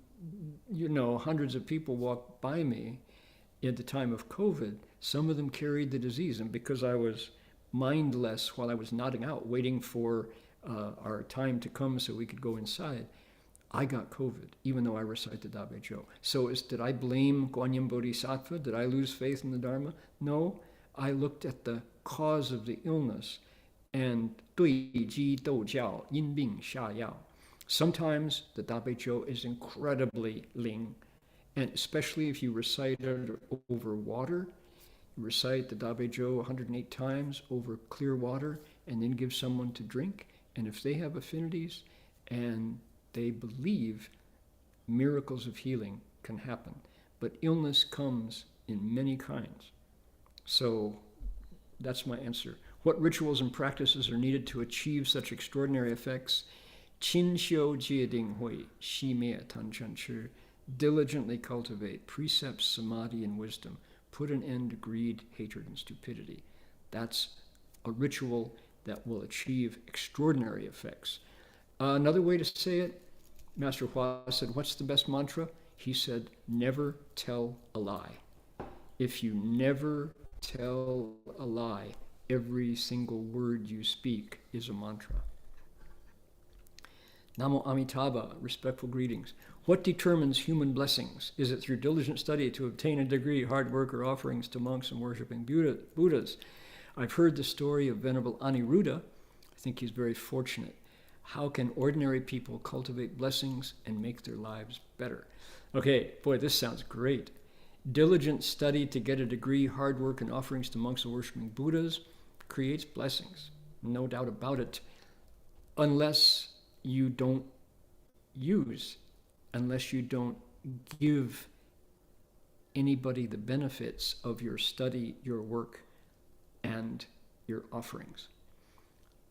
hundreds of people walked by me at the time of COVID. Some of them carried the disease, and because I was mindless while I was nodding out, waiting for our time to come so we could go inside, I got COVID, even though I recited the Dabejo. So did I blame Guanyin Bodhisattva? Did I lose faith in the Dharma? No, I looked at the cause of the illness and 对机斗教, 因病下药. Sometimes the Dabejo is incredibly ling, and especially if you recite it over water, you recite the Dabejo 108 times over clear water and then give someone to drink. And if they have affinities and they believe, miracles of healing can happen. But illness comes in many kinds. So that's my answer. What rituals and practices are needed to achieve such extraordinary effects? Qin xiu jie ding hui, xi mie tan chen chi. Diligently cultivate precepts, samadhi, and wisdom. Put an end to greed, hatred, and stupidity. That's a ritual that will achieve extraordinary effects. Another way to say it, Master Hua said, what's the best mantra? He said, never tell a lie. If you never tell a lie, every single word you speak is a mantra. Namo Amitabha, respectful greetings. What determines human blessings? Is it through diligent study to obtain a degree, hard work, or offerings to monks and worshipping Buddhas? I've heard the story of Venerable Aniruddha. I think he's very fortunate. How can ordinary people cultivate blessings and make their lives better? Okay, boy, this sounds great. Diligent study to get a degree, hard work, and offerings to monks and worshipping Buddhas creates blessings. No doubt about it. Unless you don't give anybody the benefits of your study, your work, and your offerings.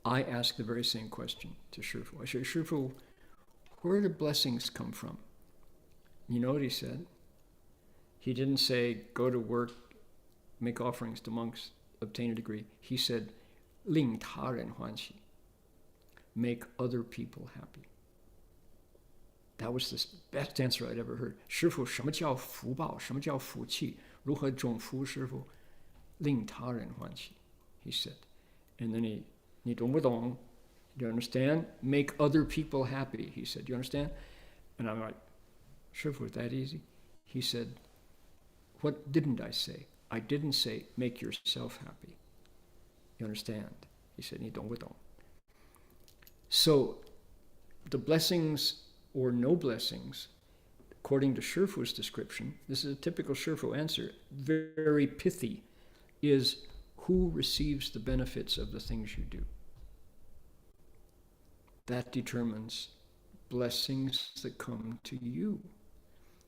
I ask the very same question to Shifu. I say, Shifu, where do blessings come from? You know what he said? He didn't say, go to work, make offerings to monks, obtain a degree. He said, 令他人欢喜, make other people happy. That was the best answer I'd ever heard. 师父, 什么叫福报? 什么叫福气? 如何种福, 师父? 令他人欢喜, he said. And then你懂不懂? Do you understand? Make other people happy, he said. Do you understand? And I'm like, 师父, that easy? He said, what didn't I say? I didn't say make yourself happy. You understand? He said, 你懂不懂? So the blessings or no blessings, according to Shifu's description, this is a typical Shifu answer, very pithy, is who receives the benefits of the things you do. That determines blessings that come to you.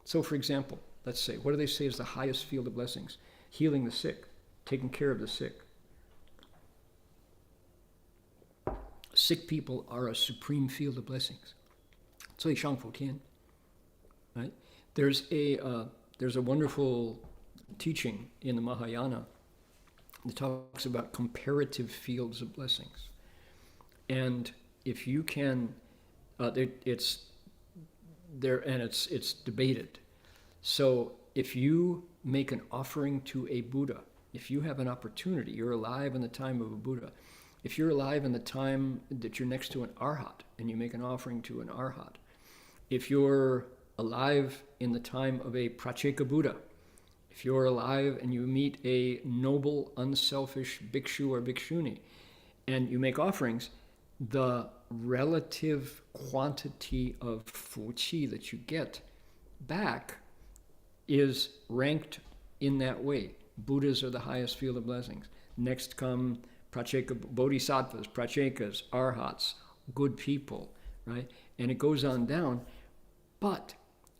So for example, let's say, what do they say is the highest field of blessings? Healing the sick, taking care of the sick. Sick people are a supreme field of blessings. 所以上福天, right? There's a wonderful teaching in the Mahayana that talks about comparative fields of blessings. And if you can, it's there, and it's debated. So if you make an offering to a Buddha, if you have an opportunity, you're alive in the time of a Buddha, if you're alive in the time that you're next to an Arhat and you make an offering to an Arhat, if you're alive in the time of a Pracheka Buddha, if you're alive and you meet a noble, unselfish bhikshu or bhikshuni, and you make offerings, the relative quantity of fuqi that you get back is ranked in that way. Buddhas are the highest field of blessings. Next come Pracheka, Bodhisattvas, Prachekas, Arhats, good people, right? And it goes on down. But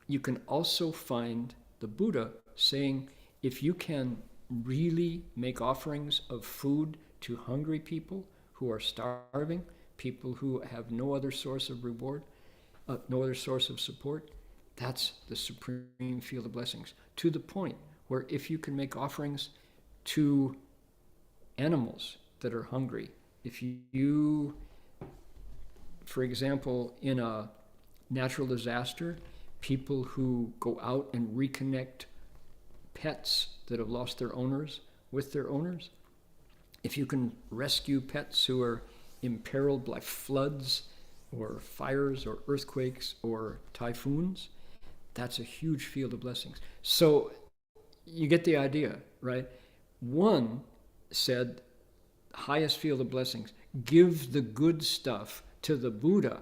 you can also find the Buddha saying, if you can really make offerings of food to hungry people who are starving, people who have no other source of reward, no other source of support, that's the supreme field of blessings. To the point where if you can make offerings to animals that are hungry, if you, for example, in a natural disaster, people who go out and reconnect pets that have lost their owners with their owners, if you can rescue pets who are imperiled by floods or fires or earthquakes or typhoons, that's a huge field of blessings. So you get the idea, right? One said, highest field of blessings, give the good stuff to the Buddha,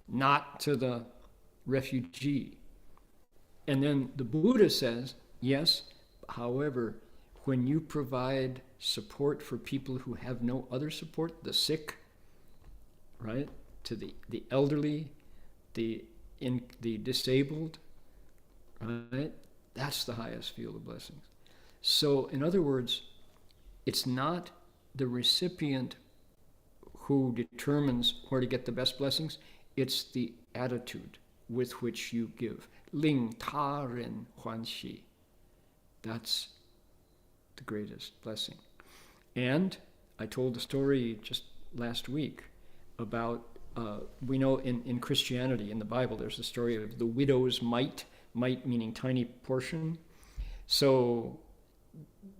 not to the refugee. And then the Buddha says, yes, however, when you provide support for people who have no other support, the sick, right, to the elderly, the disabled, right, that's the highest field of blessings. So in other words, it's not the recipient who determines where to get the best blessings, it's the attitude with which you give. Ling ta ren huan xi. That's the greatest blessing. And I told the story just last week about, we know in Christianity, in the Bible, there's the story of the widow's mite meaning tiny portion. So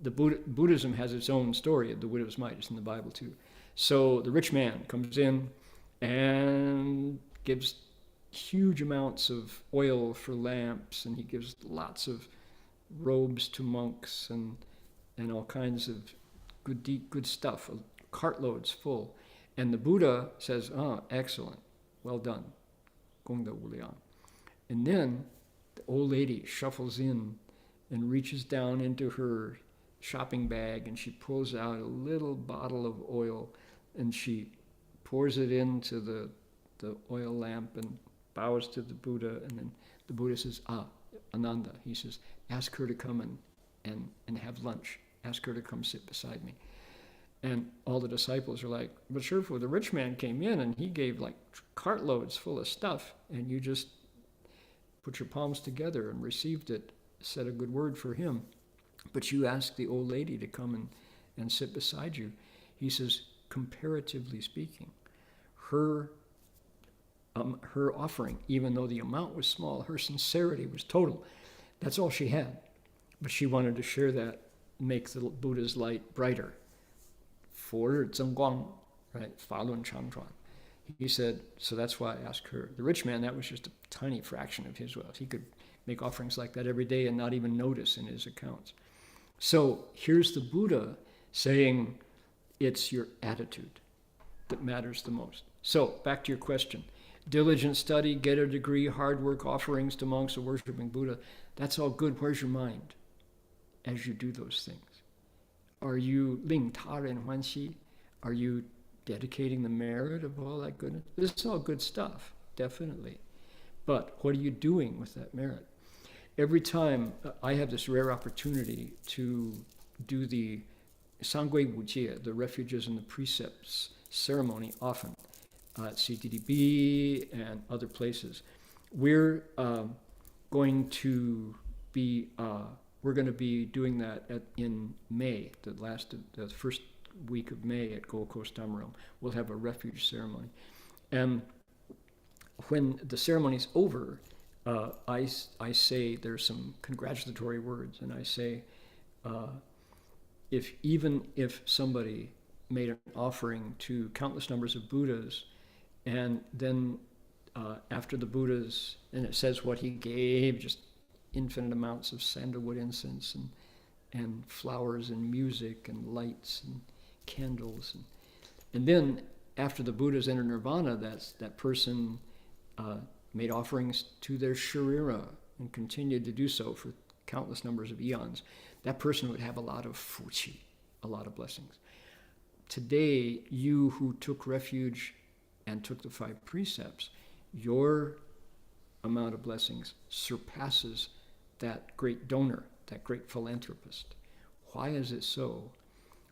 the Buddhism has its own story of the widow's mite. It's in the Bible too. So the rich man comes in and gives huge amounts of oil for lamps, and he gives lots of robes to monks and all kinds of good stuff, cartloads full. And the Buddha says, excellent, well done, gongda wuliang. And then the old lady shuffles in and reaches down into her shopping bag, and she pulls out a little bottle of oil, and she pours it into the oil lamp and bows to the Buddha. And then the Buddha says, Ananda, he says, ask her to come and have lunch. Ask her to come sit beside me. And all the disciples are like, but Shifu, the rich man came in and he gave like cartloads full of stuff, and you just put your palms together and received it, said a good word for him. But you asked the old lady to come and sit beside you. He says, comparatively speaking, her offering, even though the amount was small, her sincerity was total. That's all she had. But she wanted to share that, make the Buddha's light brighter. For zhengguang, right? Falun changchuan. He said, so that's why I asked her. The rich man, that was just a tiny fraction of his wealth. He could make offerings like that every day and not even notice in his accounts. So here's the Buddha saying it's your attitude that matters the most. So back to your question. Diligent study, get a degree, hard work, offerings to monks or worshiping Buddha, that's all good. Where's your mind as you do those things? Are you ling ta ren huan xi? Are you dedicating the merit of all that goodness? This is all good stuff, definitely. But what are you doing with that merit? Every time I have this rare opportunity to do the Sangui Wujie, the refuges and the precepts ceremony, often at CTDB and other places. We're going to be doing that in May, the first week of May at Gold Coast Dharma Realm. We'll have a refuge ceremony. And when the ceremony's over, I say there's some congratulatory words, and I say, if somebody made an offering to countless numbers of Buddhas, and then after the Buddhas, and it says what he gave, just infinite amounts of sandalwood incense and flowers and music and lights and candles, and then after the Buddhas enter nirvana, that person made offerings to their sharira and continued to do so for countless numbers of eons. That person would have a lot of fuqi, a lot of blessings. Today, you who took refuge and took the 5 precepts, your amount of blessings surpasses that great donor, that great philanthropist. Why is it so?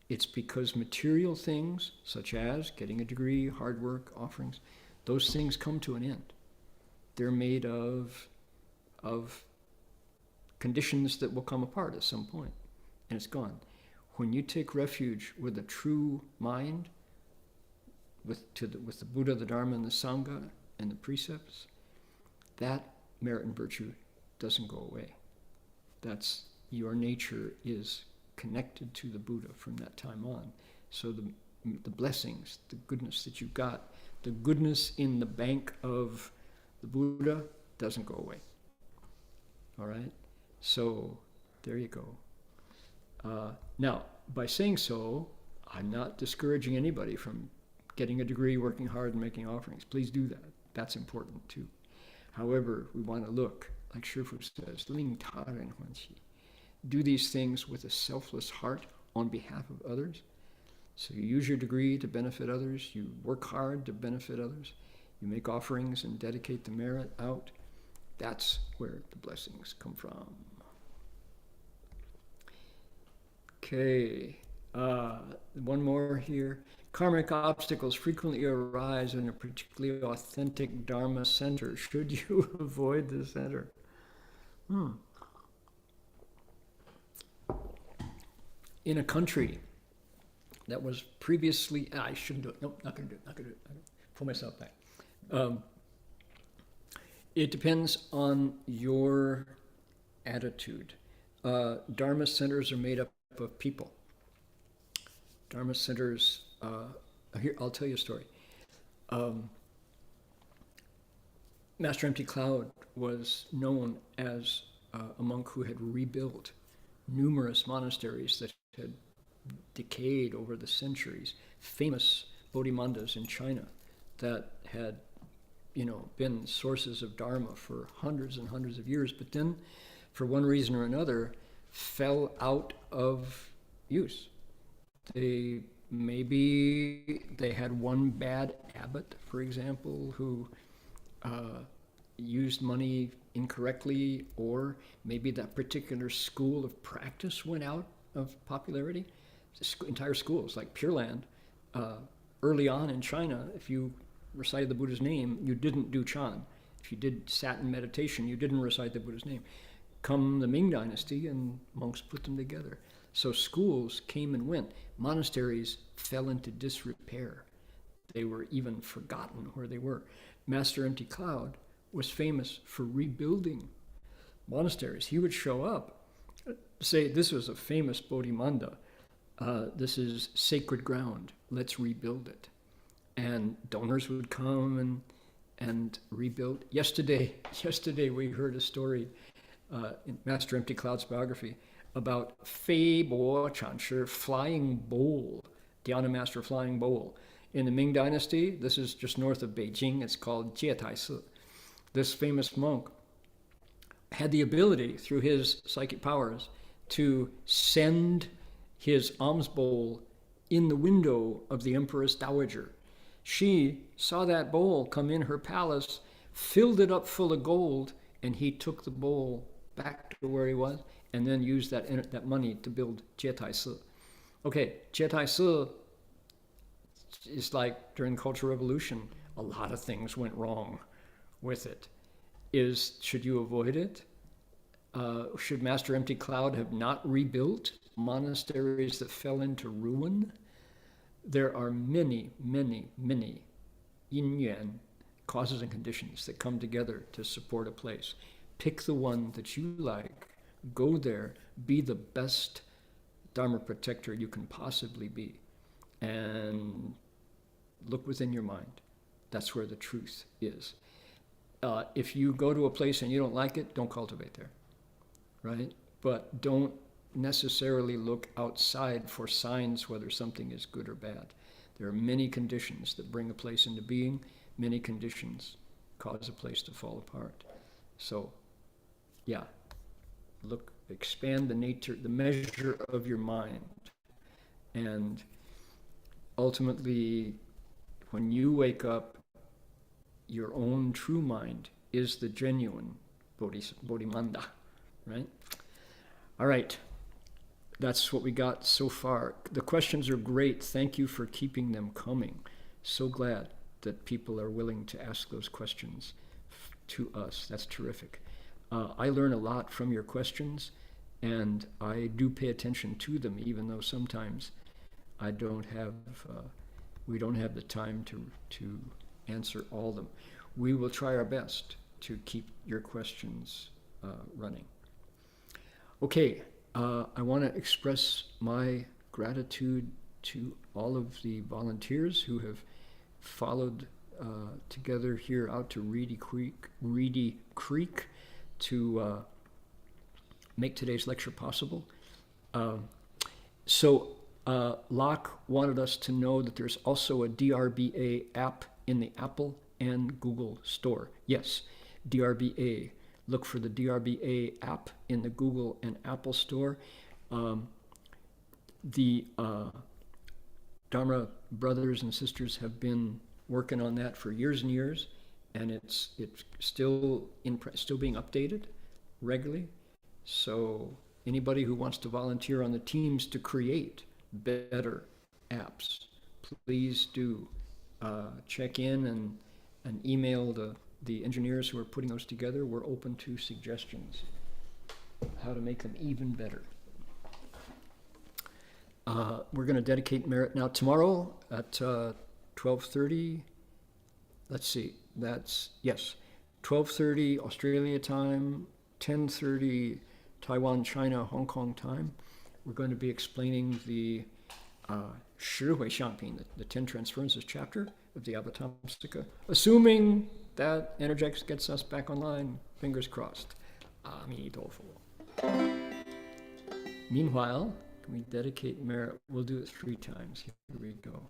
It's because material things, such as getting a degree, hard work, offerings, those things come to an end. They're made of conditions that will come apart at some point, and it's gone. When you take refuge with a true mind, with the Buddha, the Dharma, and the Sangha, and the precepts, that merit and virtue doesn't go away. That's your nature is connected to the Buddha from that time on. So the blessings, the goodness that you got, the goodness in the bank of the Buddha doesn't go away. All right? So there you go. Now, by saying so, I'm not discouraging anybody from getting a degree, working hard, and making offerings. Please do that. That's important too. However, we want to look, like Shifu says, Ling Ta Ren Huan Qi. Do these things with a selfless heart on behalf of others. So you use your degree to benefit others. You work hard to benefit others. You make offerings and dedicate the merit out. That's where the blessings come from. Okay, one more here. Karmic obstacles frequently arise in a particularly authentic Dharma center. Should you avoid the center? In a country that was previously, I shouldn't do it. Nope, not going to do it. Pull myself back. It depends on your attitude. Dharma centers are made up of people. Dharma centers, here, I'll tell you a story. Master Empty Cloud was known as a monk who had rebuilt numerous monasteries that had decayed over the centuries, famous Bodhimandas in China that had, been sources of Dharma for hundreds and hundreds of years, but then, for one reason or another, fell out of use. They had one bad abbot, for example, who used money incorrectly, or maybe that particular school of practice went out of popularity. Entire schools, like Pure Land, early on in China, if you recited the Buddha's name, you didn't do Chan. If you did satin meditation, you didn't recite the Buddha's name. Come the Ming Dynasty, and monks put them together. So schools came and went. Monasteries fell into disrepair. They were even forgotten where they were. Master Empty Cloud was famous for rebuilding monasteries. He would show up, say, this was a famous Bodhimanda. This is sacred ground. Let's rebuild it. And donors would come and rebuild. Yesterday we heard a story in Master Empty Cloud's biography about Fei Bo Chanshi, flying bowl, Dhyana Master flying bowl. In the Ming Dynasty, this is just north of Beijing, it's called Jietai Si. This famous monk had the ability, through his psychic powers, to send his alms bowl in the window of the Empress Dowager. She saw that bowl come in her palace, filled it up full of gold, and he took the bowl back to where he was, and then used that money to build Jietai Si. Okay, Jietai Si is like during the Cultural Revolution, a lot of things went wrong with it. Should you avoid it? Should Master Empty Cloud have not rebuilt monasteries that fell into ruin? There are many, many, many yin yuan, causes and conditions that come together to support a place. Pick the one that you like, go there, be the best Dharma protector you can possibly be, and look within your mind. That's where the truth is. If you go to a place and you don't like it, don't cultivate there, right? But don't necessarily look outside for signs whether something is good or bad. There are many conditions that bring a place into being. Many conditions cause a place to fall apart. So, yeah, expand the nature, the measure of your mind. And ultimately, when you wake up, your own true mind is the genuine Bodhimanda, right? All right. That's what we got so far. The questions are great. Thank you for keeping them coming. So glad that people are willing to ask those questions to us. That's terrific. I learn a lot from your questions, and I do pay attention to them, even though sometimes I don't have, we don't have the time to answer all of them. We will try our best to keep your questions running. Okay, I want to express my gratitude to all of the volunteers who have followed together here out to Reedy Creek to make today's lecture possible. So Locke wanted us to know that there's also a DRBA app in the Apple and Google store. Yes, DRBA. Look for the DRBA app in the Google and Apple store. The Dharma brothers and sisters have been working on that for years and years, and it's still being updated regularly. So anybody who wants to volunteer on the teams to create better apps, please do check in and email the engineers who are putting those together. We're open to suggestions how to make them even better. We're going to dedicate merit now. Tomorrow at 12:30, let's see, that's, yes, 12:30 Australia time, 10:30 Taiwan, China, Hong Kong time. We're going to be explaining the 十回相品, the 10 transferences chapter of the Avatamsaka, assuming that Energex gets us back online, fingers crossed. Amitofu. Meanwhile, can we dedicate merit? We'll do it 3 times. Here we go.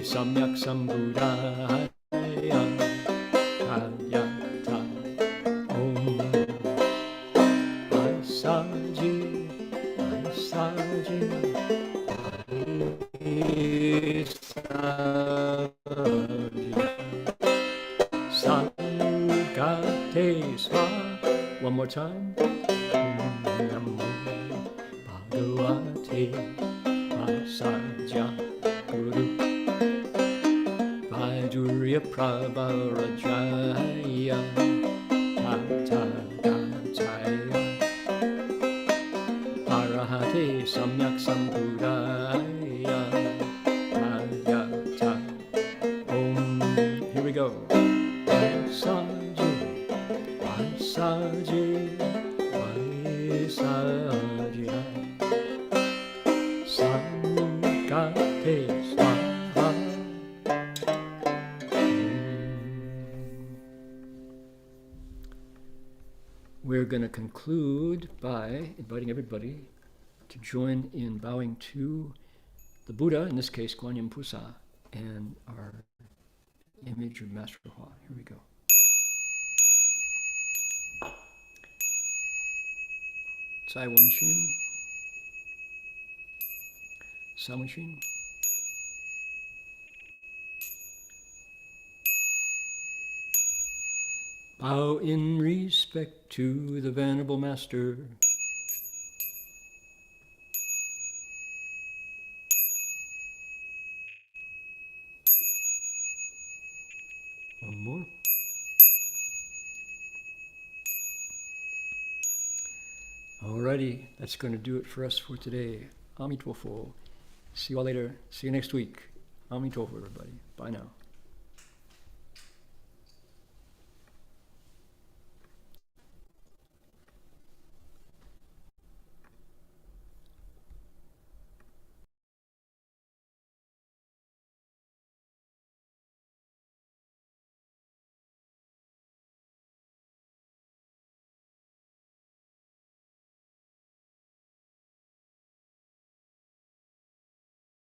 Samyak Sambuddhaya Haryata Om Vaisaji Vaisaji Vaisaji Sangate Swaha. One more time. Namo Bhagavate Vasaja Guru Vajurya Prabharajaya Tathagacaya Arahate Samyak Sambuddhaya Haryata Om. Here we go. Vaisaji Vaisaji Vaisaji Sangate Swaha. We're going to conclude by inviting everybody to join in bowing to the Buddha, in this case Guanyin Pusa, and our image of Master Hua. Here we go. Tsai Wenxun, Samwenxun, bow in respect to the Venerable Master. One more. Alrighty, that's going to do it for us for today. Amitofo. See you all later. See you next week. Amitofo, everybody. Bye now.